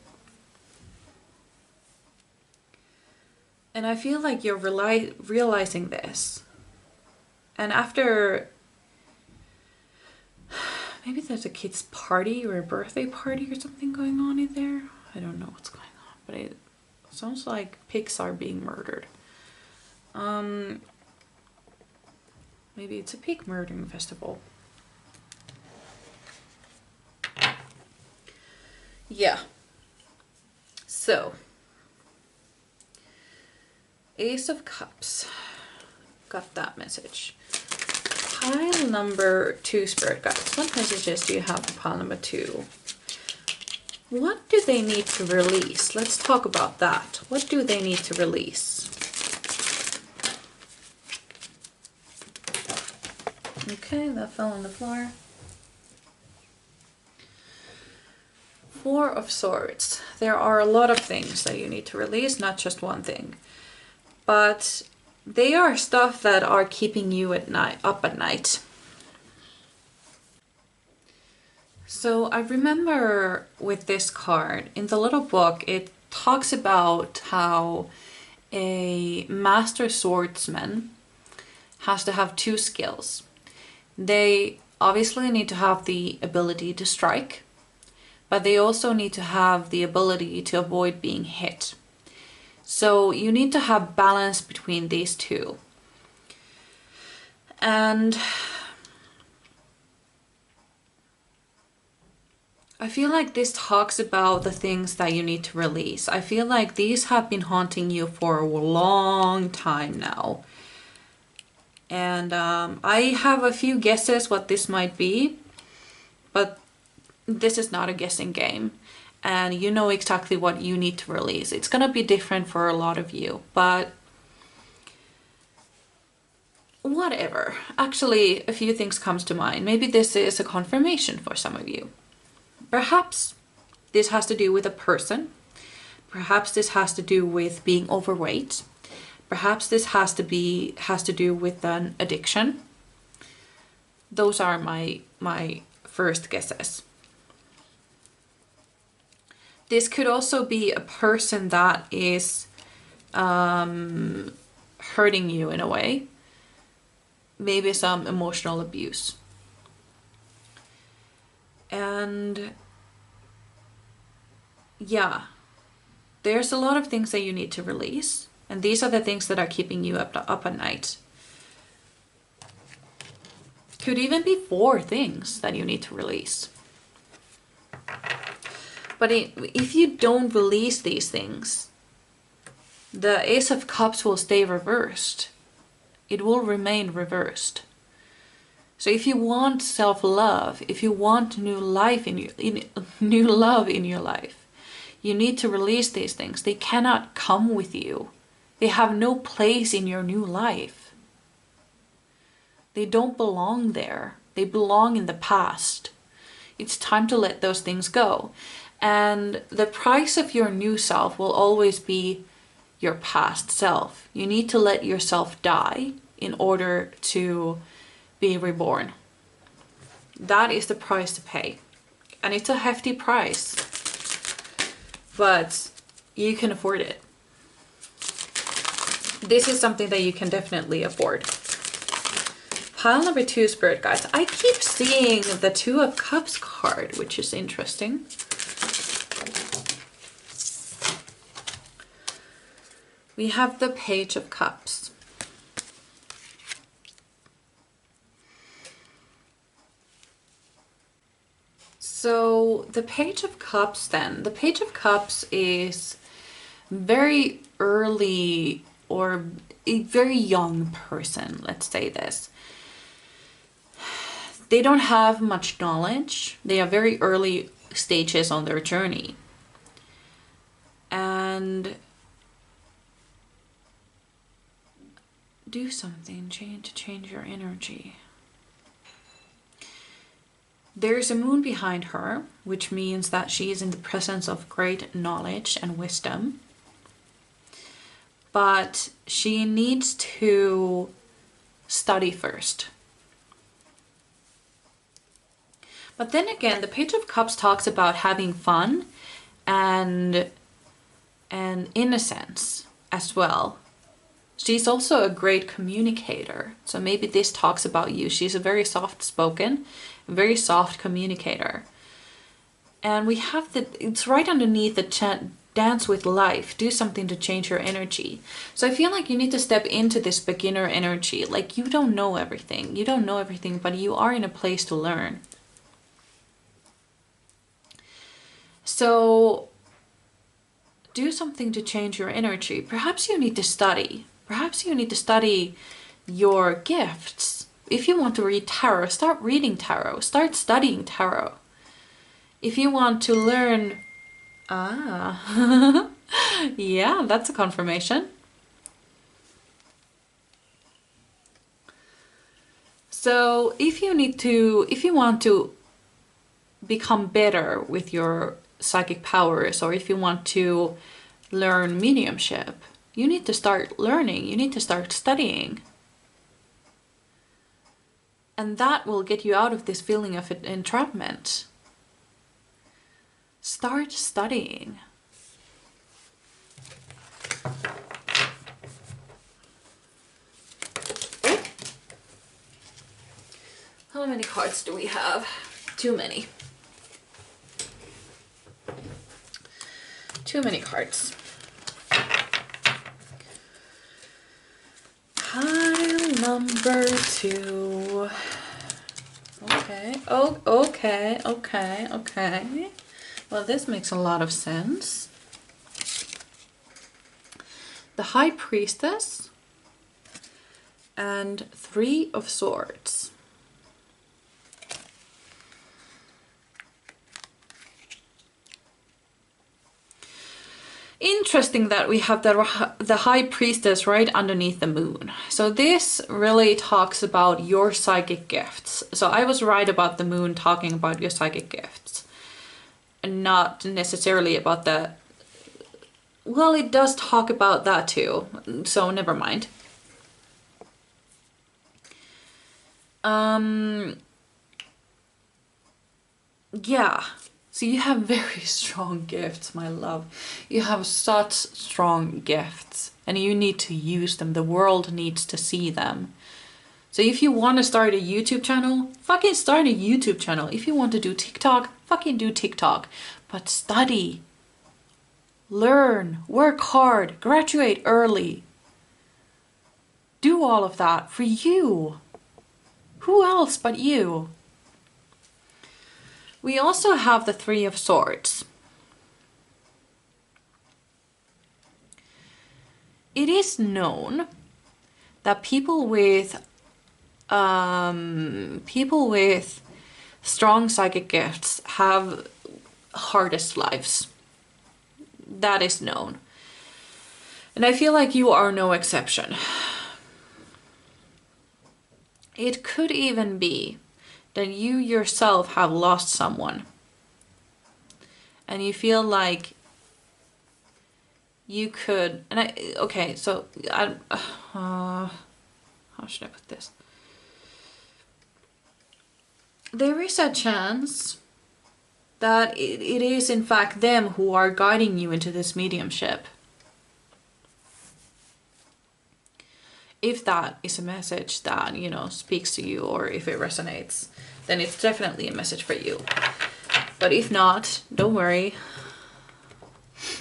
And I feel like you're realizing this. And after, maybe there's a kid's party or a birthday party or something going on in there. I don't know what's going on, but it sounds like pigs are being murdered. Maybe it's a pig murdering festival. Yeah. So, Ace of Cups. Got that message. Pile number 2, Spirit Guides. What messages do you have for pile number 2? What do they need to release? Let's talk about that. What do they need to release? Okay, that fell on the floor. 4 of Swords. There are a lot of things that you need to release, not just one thing. But they are stuff that are keeping you up at night. So I remember with this card, in the little book, it talks about how a master swordsman has to have 2 skills. They obviously need to have the ability to strike, but they also need to have the ability to avoid being hit. So you need to have balance between these 2. And I feel like this talks about the things that you need to release. I feel like these have been haunting you for a long time now. And I have a few guesses what this might be, but this is not a guessing game. And you know exactly what you need to release. It's gonna be different for a lot of you, but whatever. Actually, a few things comes to mind. Maybe this is a confirmation for some of you. Perhaps this has to do with a person. Perhaps this has to do with being overweight. Perhaps this has to do with an addiction. Those are my first guesses. This could also be a person that is hurting you in a way. Maybe some emotional abuse. And yeah, there's a lot of things that you need to release. And these are the things that are keeping you up at night. Could even be 4 things that you need to release. But if you don't release these things, the Ace of Cups will stay reversed. It will remain reversed. So if you want self-love, if you want new love in your life, you need to release these things. They cannot come with you. They have no place in your new life. They don't belong there. They belong in the past. It's time to let those things go. And the price of your new self will always be your past self. You need to let yourself die in order to be reborn. That is the price to pay. And it's a hefty price. But you can afford it. This is something that you can definitely afford. Pile number 2, Spirit Guides. I keep seeing the 2 of Cups card, which is interesting. We have the Page of Cups. So the Page of Cups then, the Page of Cups is very early or a very young person, let's say this. They don't have much knowledge. They are very early stages on their journey. And do something to change your energy. There's a moon behind her, which means that she is in the presence of great knowledge and wisdom. But she needs to study first. But then again, the Page of Cups talks about having fun and innocence as well. She's also a great communicator. So maybe this talks about you. She's a very soft-spoken, very soft communicator. And we have it's right underneath the dance with life. Do something to change your energy. So I feel like you need to step into this beginner energy. Like you don't know everything. You don't know everything, but you are in a place to learn. So do something to change your energy. Perhaps you need to study. Perhaps you need to study your gifts. If you want to read tarot, start reading tarot. Start studying tarot. If you want to learn... yeah, that's a confirmation. So if you want to become better with your psychic powers, or if you want to learn mediumship, you need to start learning, you need to start studying. And that will get you out of this feeling of entrapment. Start studying. How many cards do we have? Too many. Too many cards. Pile number 2. Okay. Oh, okay. Well, this makes a lot of sense. The High Priestess and 3 of Swords. Interesting that we have the High Priestess right underneath the moon. So this really talks about your psychic gifts. So I was right about the moon talking about your psychic gifts. And not necessarily about the... Well, it does talk about that too. So never mind. Yeah. So you have very strong gifts, my love. You have such strong gifts and you need to use them. The world needs to see them. So if you want to start a YouTube channel, fucking start a YouTube channel. If you want to do TikTok, fucking do TikTok. But study, learn, work hard, graduate early. Do all of that for you. Who else but you? We also have the 3 of Swords. It is known that people with strong psychic gifts have hardest lives. That is known. And I feel like you are no exception. It could even be that you yourself have lost someone and you feel like you could, and okay, so how should I put this? There is a chance that it is in fact them who are guiding you into this mediumship. If that is a message that, you know, speaks to you, or if it resonates, then it's definitely a message for you. But if not, don't worry.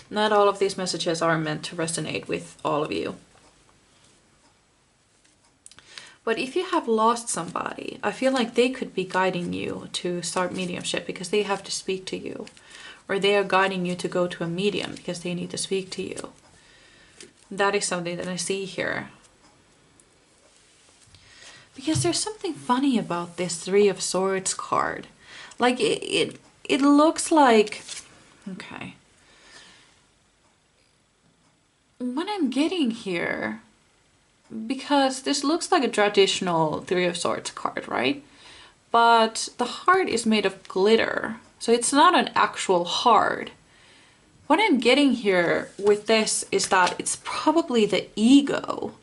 Not all of these messages are meant to resonate with all of you. But if you have lost somebody, I feel like they could be guiding you to start mediumship because they have to speak to you. Or they are guiding you to go to a medium because they need to speak to you. That is something that I see here. Because there's something funny about this 3 of Swords card. Like it looks like... Okay. What I'm getting here... Because this looks like a traditional 3 of Swords card, right? But the heart is made of glitter. So it's not an actual heart. What I'm getting here with this is that it's probably the ego.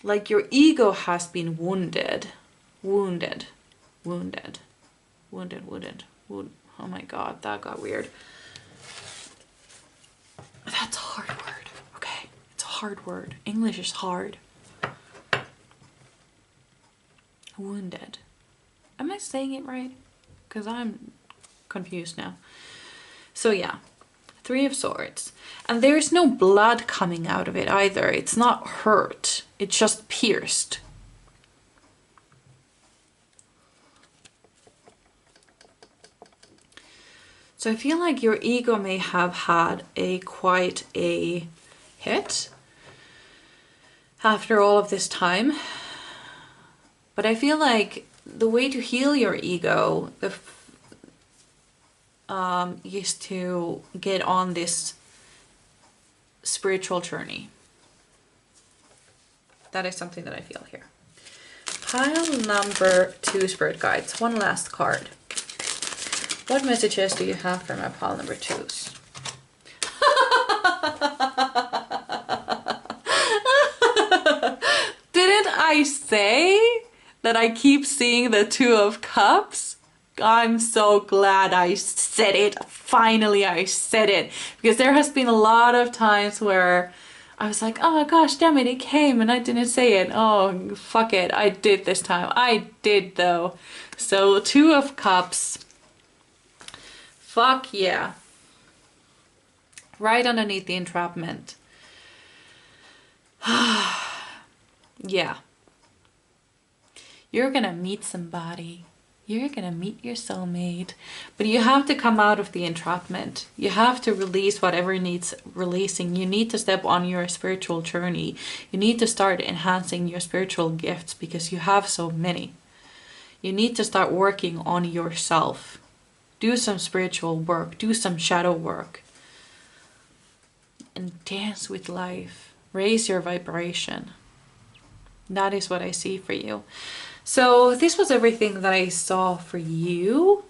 Like your ego has been wounded. wounded, wounded. Oh my god, that got weird. That's a hard word, okay? It's a hard word. English is hard. Wounded. Am I saying it right? Because I'm confused now. So yeah, 3 of Swords. And there's no blood coming out of it either. It's not hurt. It's just pierced. So I feel like your ego may have had quite a hit after all of this time. But I feel like the way to heal your ego is to get on this spiritual journey. That is something that I feel here. Pile number 2, Spirit Guides. One last card. What messages do you have for my pile number 2s? Didn't I say that I keep seeing the 2 of Cups? I'm so glad I said it. Finally, I said it. Because there has been a lot of times where I was like, oh my gosh, damn it, it came and I didn't say it. Oh, fuck it. I did this time. I did though. So 2 of Cups. Fuck yeah. Right underneath the entrapment. Yeah. You're gonna meet somebody. You're gonna meet your soulmate. But you have to come out of the entrapment. You have to release whatever needs releasing. You need to step on your spiritual journey. You need to start enhancing your spiritual gifts because you have so many. You need to start working on yourself. Do some spiritual work. Do some shadow work. And dance with life. Raise your vibration. That is what I see for you. So this was everything that I saw for you.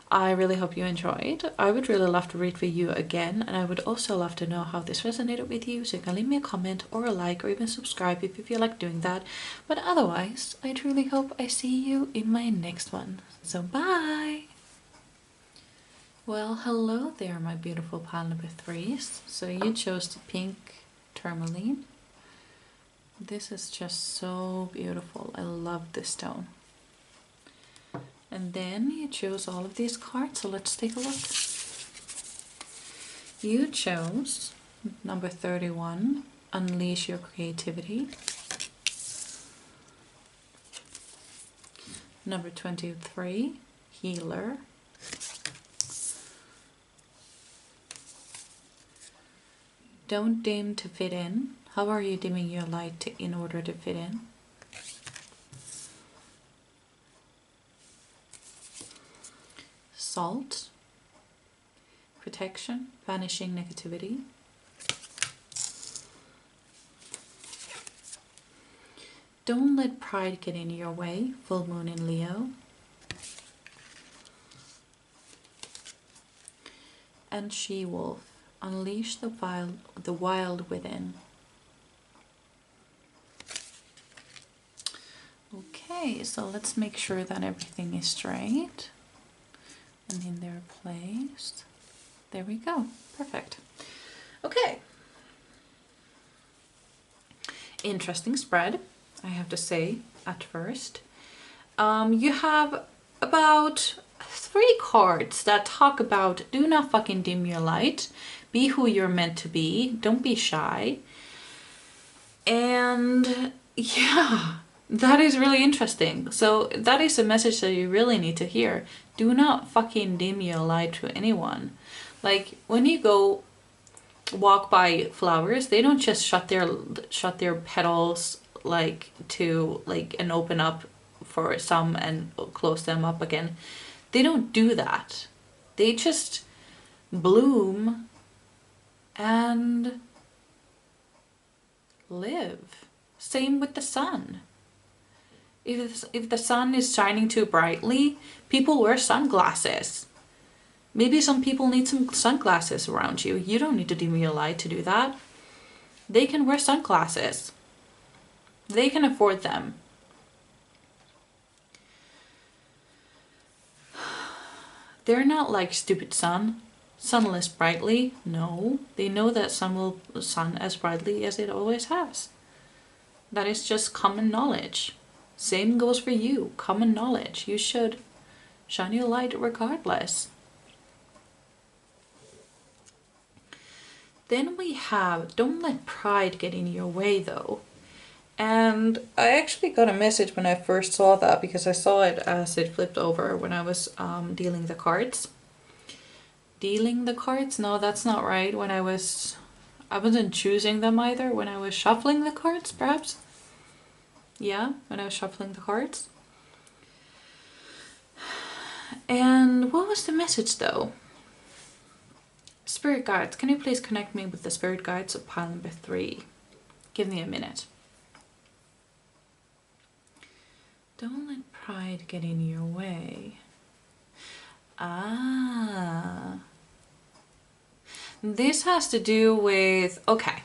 I really hope you enjoyed. I would really love to read for you again, and I would also love to know how this resonated with you, so you can leave me a comment or a like or even subscribe if you feel like doing that. But otherwise, I truly hope I see you in my next one. So bye! Well, hello there, my beautiful pile number 3s. So you chose the pink tourmaline. This is just so beautiful. I love this stone. And then you chose all of these cards, so let's take a look. You chose number 31, Unleash Your Creativity. Number 23, Healer. Don't dim to fit in. How are you dimming your light in order to fit in? Salt. Protection. Vanishing negativity. Don't let pride get in your way. Full moon in Leo. And She-Wolf. Unleash the wild within. Okay, so let's make sure that everything is straight and in their place. There we go. Perfect. Okay. Interesting spread, I have to say, at first. You have about 3 cards that talk about do not fucking dim your light. Be who you're meant to be. Don't be shy. And yeah, that is really interesting. So that is a message that you really need to hear. Do not fucking dim your light to anyone. Like when you go walk by flowers, they don't just shut their petals like to like and open up for some and close them up again. They don't do that. They just bloom and live. Same with the sun. If the sun is shining too brightly, people wear sunglasses. Maybe some people need some sunglasses around you. You don't need to dim your light to do that. They can wear sunglasses. They can afford them. They're not like stupid sun. Sunless brightly. No, they know that sun will sun as brightly as it always has. That is just common knowledge. Same goes for you. Common knowledge. You should shine your light regardless. Then we have, don't let pride get in your way though. And I actually got a message when I first saw that, because I saw it as it flipped over when I was dealing the cards. Dealing the cards? No, that's not right. I wasn't choosing them either. When I was shuffling the cards, perhaps? Yeah, when I was shuffling the cards. And what was the message though? Spirit guides, can you please connect me with the spirit guides of pile number 3? Give me a minute. Don't let pride get in your way. Ah. This has to do with, okay.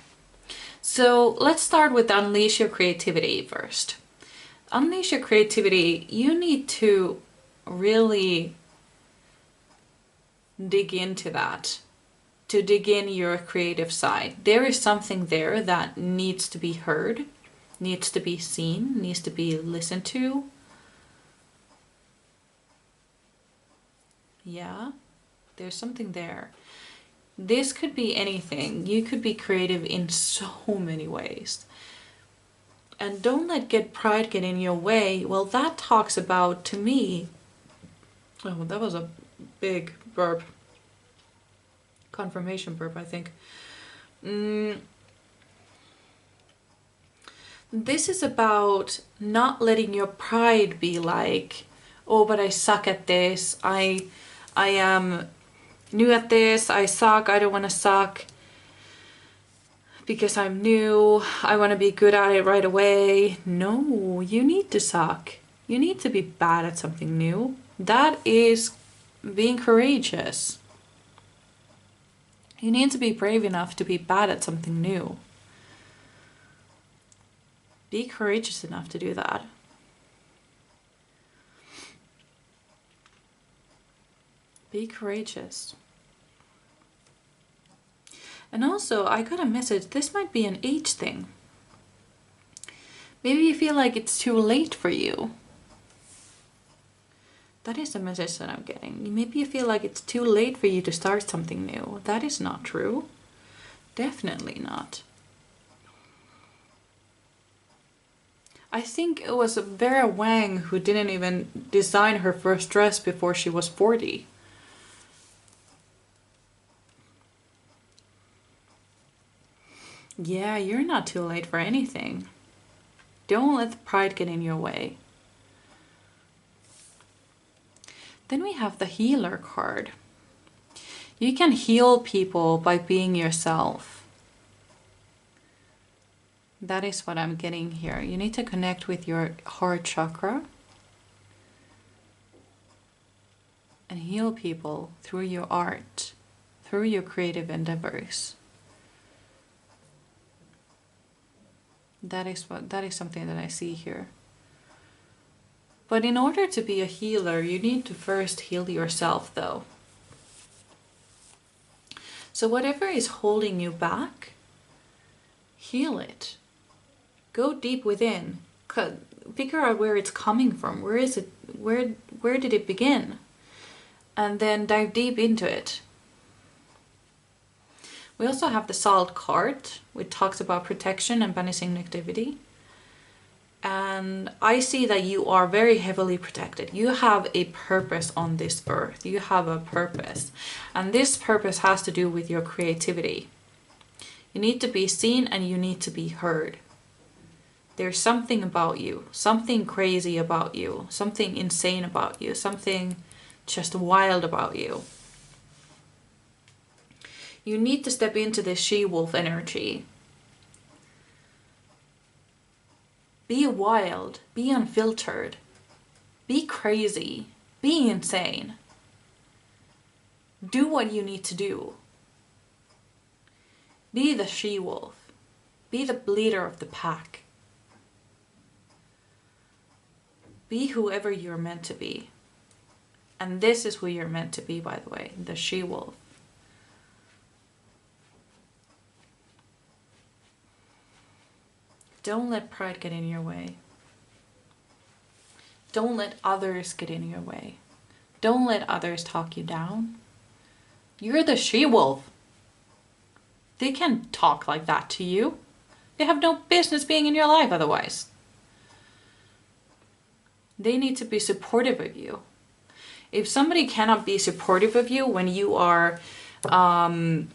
So let's start with unleash your creativity first. Unleash your creativity, you need to really dig into that. To dig in your creative side. There is something there that needs to be heard, needs to be seen, needs to be listened to. Yeah, there's something there. This could be anything. You could be creative in so many ways. And don't let pride get in your way. Well, that talks about, to me, oh, that was a big burp. Confirmation burp, I think. This is about not letting your pride be like, oh, but I suck at this. I am new at this. I suck. I don't want to suck because I'm new. I want to be good at it right away. No, you need to suck. You need to be bad at something new. That is being courageous. You need to be brave enough to be bad at something new. Be courageous enough to do that. Be courageous. And also, I got a message. This might be an age thing. Maybe you feel like it's too late for you. That is the message that I'm getting. Maybe you feel like it's too late for you to start something new. That is not true. Definitely not. I think it was Vera Wang who didn't even design her first dress before she was 40. Yeah, you're not too late for anything. Don't let the pride get in your way. Then we have the healer card. You can heal people by being yourself. That is what I'm getting here. You need to connect with your heart chakra and heal people through your art, through your creative endeavors. That is something that I see here. But in order to be a healer, you need to first heal yourself though. So whatever is holding you back, heal it. Go deep within. Figure out where it's coming from. Where is it? Where did it begin? And then dive deep into it. We also have the Salt card, which talks about protection and banishing negativity. And I see that you are very heavily protected. You have a purpose on this earth. You have a purpose. And this purpose has to do with your creativity. You need to be seen and you need to be heard. There's something about you, something crazy about you, something insane about you, something just wild about you. You need to step into this she-wolf energy. Be wild, be unfiltered, be crazy, be insane. Do what you need to do. Be the she-wolf. Be the leader of the pack. Be whoever you're meant to be. And this is who you're meant to be, by the way, the she-wolf. Don't let pride get in your way. Don't let others get in your way. Don't let others talk you down. You're the she-wolf. They can't talk like that to you. They have no business being in your life otherwise. They need to be supportive of you. If somebody cannot be supportive of you when you are finding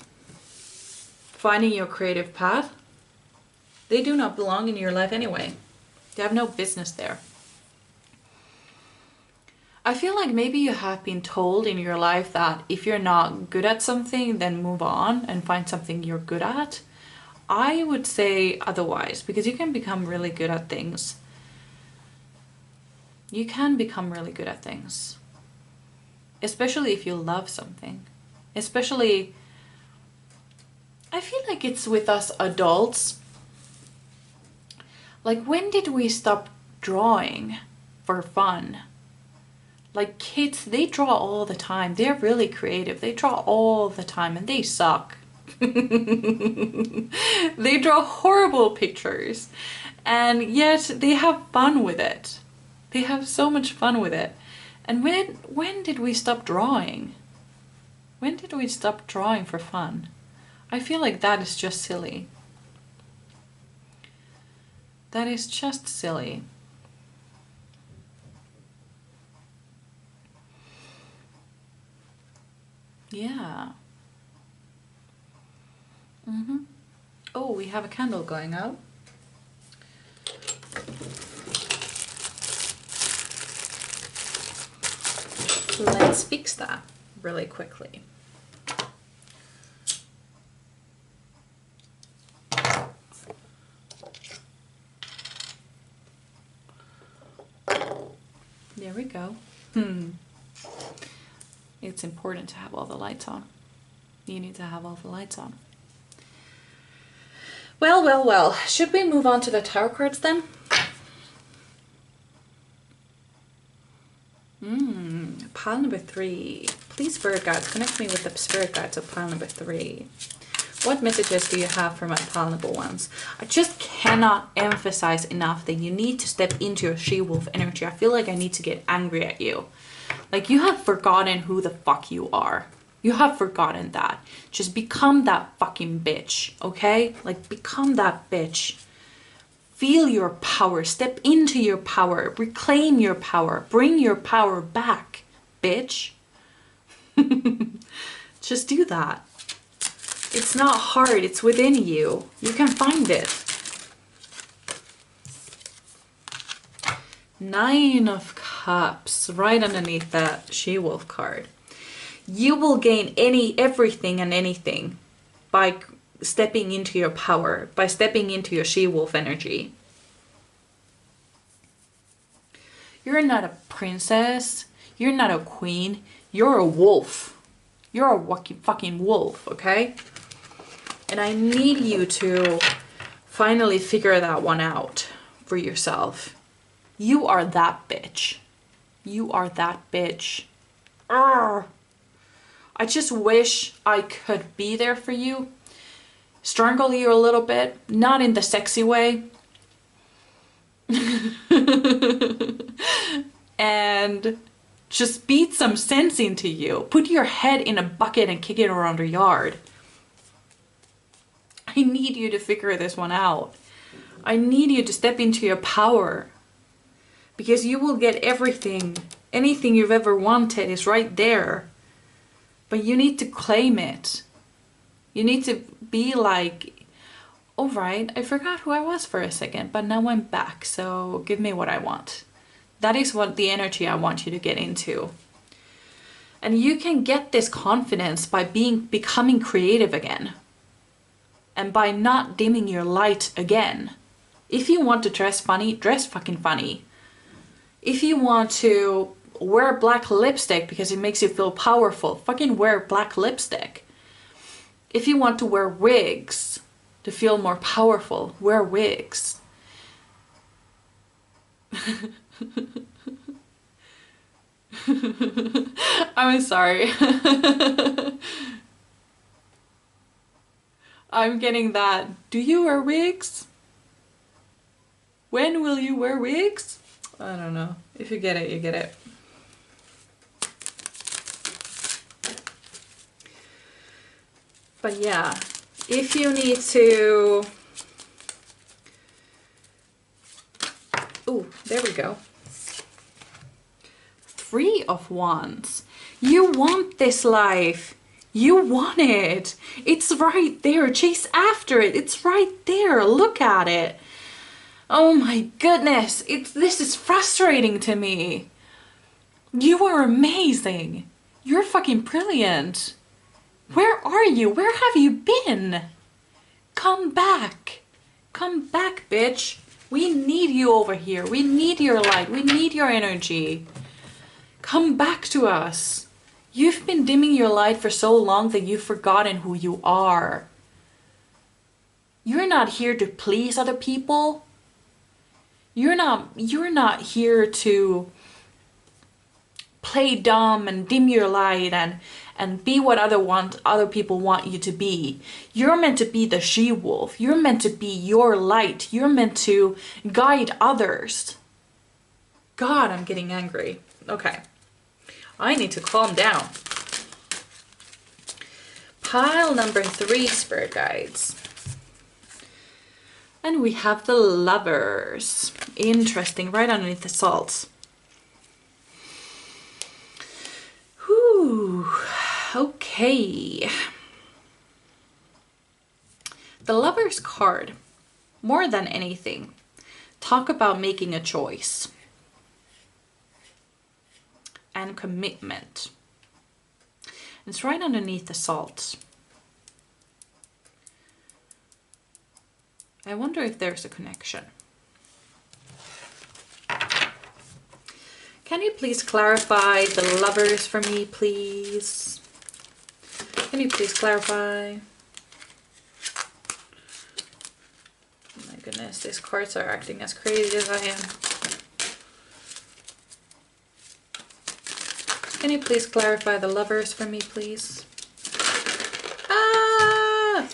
your creative path, they do not belong in your life anyway. They have no business there. I feel like maybe you have been told in your life that if you're not good at something, then move on and find something you're good at. I would say otherwise, because you can become really good at things. You can become really good at things. Especially if you love something. Especially, I feel like it's with us adults. Like, when did we stop drawing for fun? Like, kids, they draw all the time. They're really creative. They draw all the time and they suck. They draw horrible pictures. And yet they have fun with it. They have so much fun with it. And when did we stop drawing? When did we stop drawing for fun? I feel like that is just silly. That is just silly. Yeah. Oh, we have a candle going out. Let's fix that really quickly. There we go. It's important to have all the lights on. You need to have all the lights on. Well, well, well. Should we move on to the tarot cards then? Pile number 3. Please, spirit guides, connect me with the spirit guides of pile number 3. What messages do you have for my pile number 1s? I just cannot emphasize enough that you need to step into your she-wolf energy. I feel like I need to get angry at you. Like, you have forgotten who the fuck you are. You have forgotten that. Just become that fucking bitch, okay? Like, become that bitch. Feel your power. Step into your power. Reclaim your power. Bring your power back, bitch. Just do that. It's not hard. It's within you. You can find it. 9 of Cups, right underneath that she-wolf card. You will gain everything and anything by stepping into your power, by stepping into your she-wolf energy. You're not a princess. You're not a queen. You're a wolf. You're a fucking wolf, okay? And I need you to finally figure that one out for yourself. You are that bitch. You are that bitch. Arrgh. I just wish I could be there for you. Strangle you a little bit. Not in the sexy way. And just beat some sense into you. Put your head in a bucket and kick it around the yard. I need you to figure this one out. I need you to step into your power. Because you will get everything. Anything you've ever wanted is right there. But you need to claim it. You need to be like, all right, I forgot who I was for a second, but now I'm back. So give me what I want. That is what the energy I want you to get into. And you can get this confidence by becoming creative again. And by not dimming your light again. If you want to dress funny, dress fucking funny. If you want to wear black lipstick because it makes you feel powerful, fucking wear black lipstick. If you want to wear wigs to feel more powerful, wear wigs. I'm sorry. I'm getting that. Do you wear wigs? When will you wear wigs? I don't know. If you get it, you get it. But yeah, if you need to... Ooh, there we go. 3 of Wands. You want this life. You want it. It's right there. Chase after it. It's right there. Look at it. Oh my goodness. This is frustrating to me. You are amazing. You're fucking brilliant. Where are you? Where have you been? Come back. Come back, bitch. We need you over here. We need your light. We need your energy. Come back to us. You've been dimming your light for so long that you've forgotten who you are. You're not here to please other people. You're not here to play dumb and dim your light and be what other people want you to be. You're meant to be the she-wolf. You're meant to be your light. You're meant to guide others. God, I'm getting angry. Okay. I need to calm down. Pile number 3, Spirit Guides. And we have the Lovers. Interesting, right underneath the Salts. Whew, okay. The Lovers card, more than anything, talk about making a choice and commitment. It's right underneath the Salts. I wonder if there's a connection. Can you please clarify the Lovers for me, please? Can you please clarify? Oh my goodness, these cards are acting as crazy as I am. Can you please clarify the Lovers for me, please? Ah!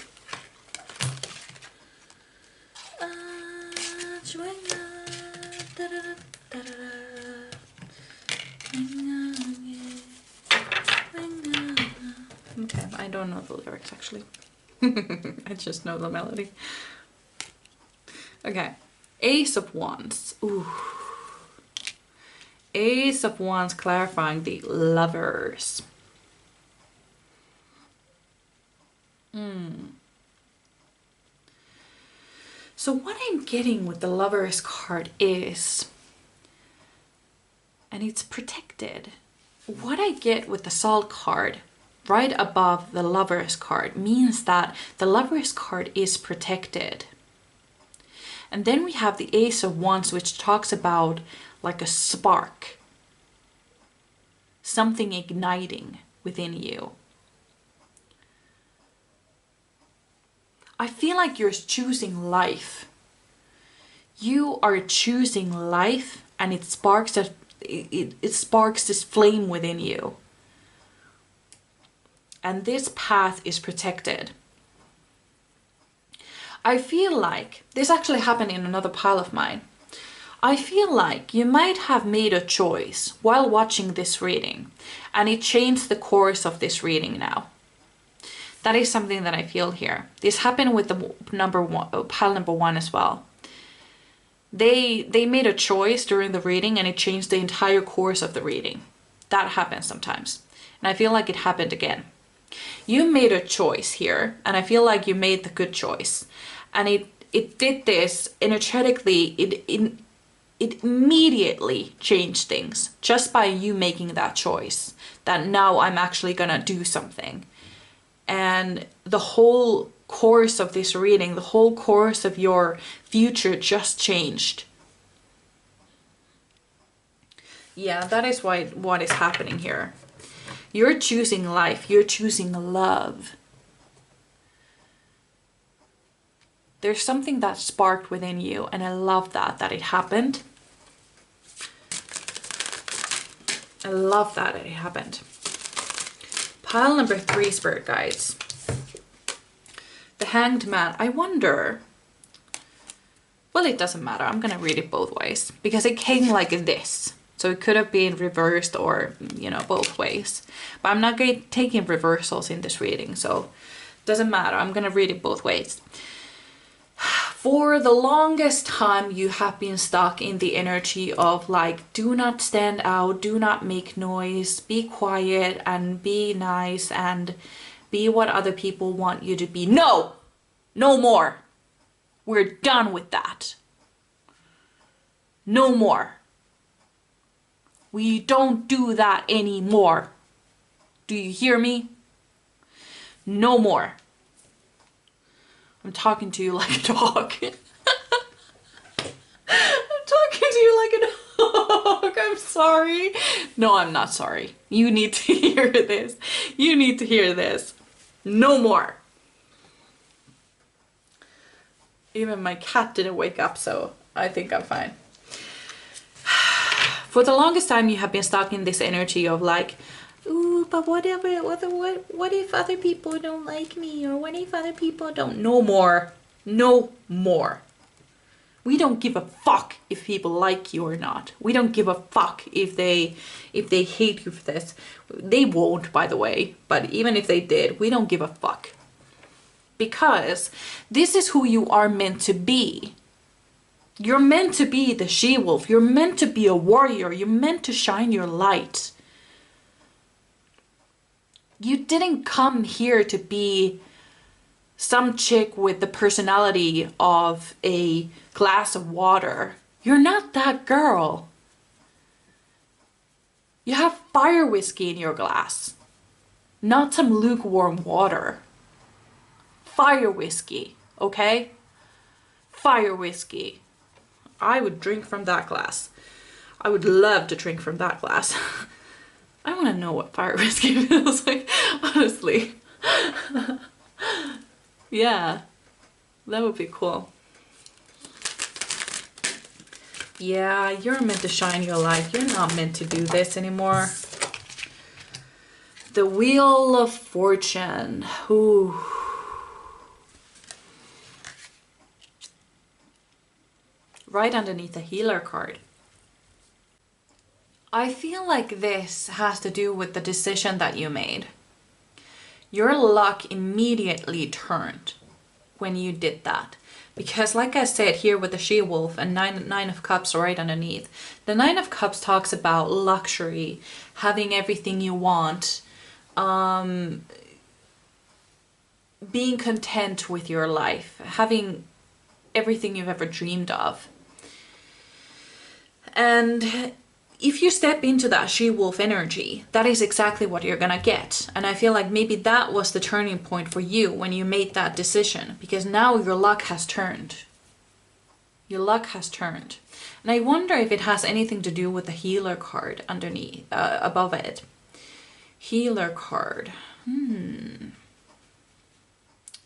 Okay, I don't know the lyrics actually. I just know the melody. Okay, Ace of Wands. Ooh. Ace of Wands clarifying the Lovers. So what I'm getting with the Lovers card is, and it's protected. What I get with the Salt card right above the Lovers card means that the Lovers card is protected. And then we have the Ace of Wands, which talks about like a spark, something igniting within you. I feel like you're choosing life. You are choosing life, and it sparks it sparks this flame within you. And this path is protected. I feel like this actually happened in another pile of mine. I feel like you might have made a choice while watching this reading, and it changed the course of this reading now. That is something that I feel here. This happened with the pile number 1 as well. They made a choice during the reading and it changed the entire course of the reading. That happens sometimes. And I feel like it happened again. You made a choice here, and I feel like you made the good choice. And it did this energetically. It immediately changed things just by you making that choice, that now I'm actually gonna do something. And the whole course of this reading, the whole course of your future just changed. Yeah, that is what is happening here. You're choosing life, you're choosing love. There's something that sparked within you, and I love that it happened. I love that it happened. Pile number 3, spirit guides. The Hanged Man. I wonder... Well, it doesn't matter. I'm gonna read it both ways because it came like this. So it could have been reversed or, you know, both ways. But I'm not taking reversals in this reading, so it doesn't matter. I'm gonna read it both ways. For the longest time, you have been stuck in the energy of like, do not stand out, do not make noise, be quiet and be nice and be what other people want you to be. No! No more! We're done with that. No more. We don't do that anymore. Do you hear me? No more. I'm talking to you like a dog. I'm talking to you like a dog. I'm sorry. No, I'm not sorry. You need to hear this. You need to hear this. No more. Even my cat didn't wake up, so I think I'm fine. For the longest time, you have been stuck in this energy of like, ooh, but what if other people don't like me? Or what if other people don't? No more. No more. We don't give a fuck if people like you or not. We don't give a fuck if they hate you for this. They won't, by the way. But even if they did, we don't give a fuck. Because this is who you are meant to be. You're meant to be the she-wolf. You're meant to be a warrior. You're meant to shine your light. You didn't come here to be some chick with the personality of a glass of water. You're not that girl. You have fire whiskey in your glass, not some lukewarm water. Fire whiskey, okay? Fire whiskey. I would drink from that glass. I would love to drink from that glass. I want to know what fire whiskey feels like, honestly. Yeah, that would be cool. Yeah, you're meant to shine your light. You're not meant to do this anymore. The Wheel of Fortune. Ooh. Right underneath the Healer card. I feel like this has to do with the decision that you made. Your luck immediately turned when you did that. Because like I said here with the She-Wolf and Nine of Cups right underneath, the Nine of Cups talks about luxury, having everything you want, being content with your life, having everything you've ever dreamed of. And if you step into that she-wolf energy, that is exactly what you're gonna get. And I feel like maybe that was the turning point for you when you made that decision, because now your luck has turned. Your luck has turned. And I wonder if it has anything to do with the Healer card underneath, above it. Healer card.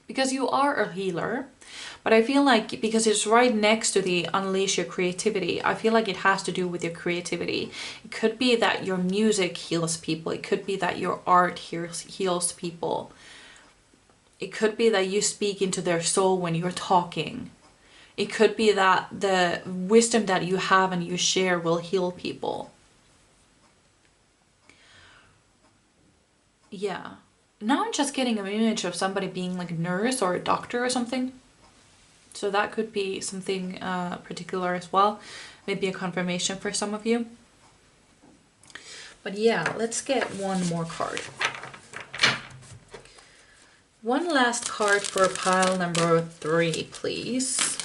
Because you are a healer. But I feel like because it's right next to the Unleash Your Creativity, I feel like it has to do with your creativity. It could be that your music heals people. It could be that your art heals people. It could be that you speak into their soul when you're talking. It could be that the wisdom that you have and you share will heal people. Yeah. Now I'm just getting an image of somebody being like a nurse or a doctor or something. So that could be something particular as well. Maybe a confirmation for some of you. But yeah, let's get one more card. One last card for pile number 3, please.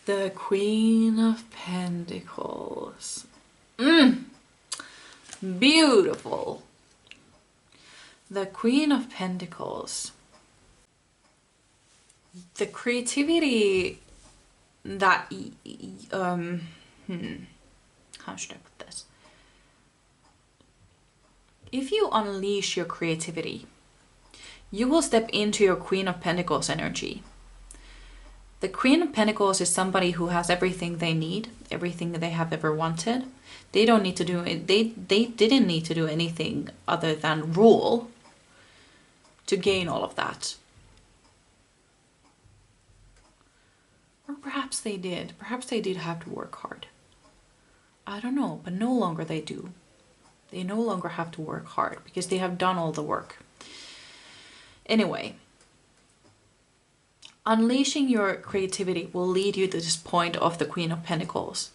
The Queen of Pentacles. Beautiful. The Queen of Pentacles. The creativity that how should I put this? If you unleash your creativity, you will step into your Queen of Pentacles energy. The Queen of Pentacles is somebody who has everything they need, everything they have ever wanted. They don't need to do it. They didn't need to do anything other than rule to gain all of that. Or perhaps they did. Perhaps they did have to work hard. I don't know, but no longer they do. They no longer have to work hard because they have done all the work. Anyway, unleashing your creativity will lead you to this point of the Queen of Pentacles.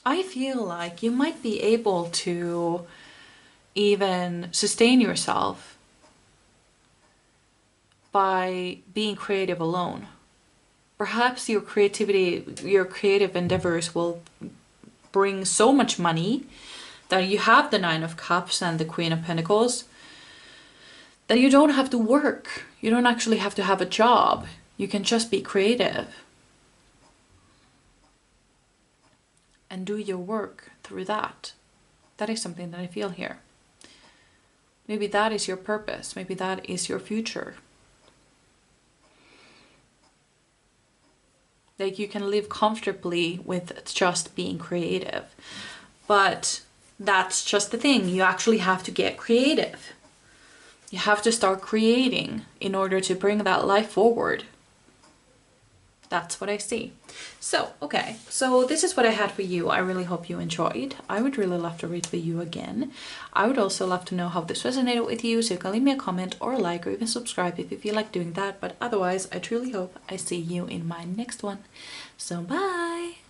I feel like you might be able to even sustain yourself by being creative alone. Perhaps your creativity, your creative endeavors will bring so much money that you have the Nine of Cups and the Queen of Pentacles that you don't have to work. You don't actually have to have a job. You can just be creative and do your work through that. That is something that I feel here. Maybe that is your purpose. Maybe that is your future. Like you can live comfortably with just being creative. But that's just the thing. You actually have to get creative. You have to start creating in order to bring that life forward. That's what I see. So, okay. So this is what I had for you. I really hope you enjoyed. I would really love to read for you again. I would also love to know how this resonated with you. So you can leave me a comment or a like or even subscribe if you feel like doing that. But otherwise, I truly hope I see you in my next one. So bye!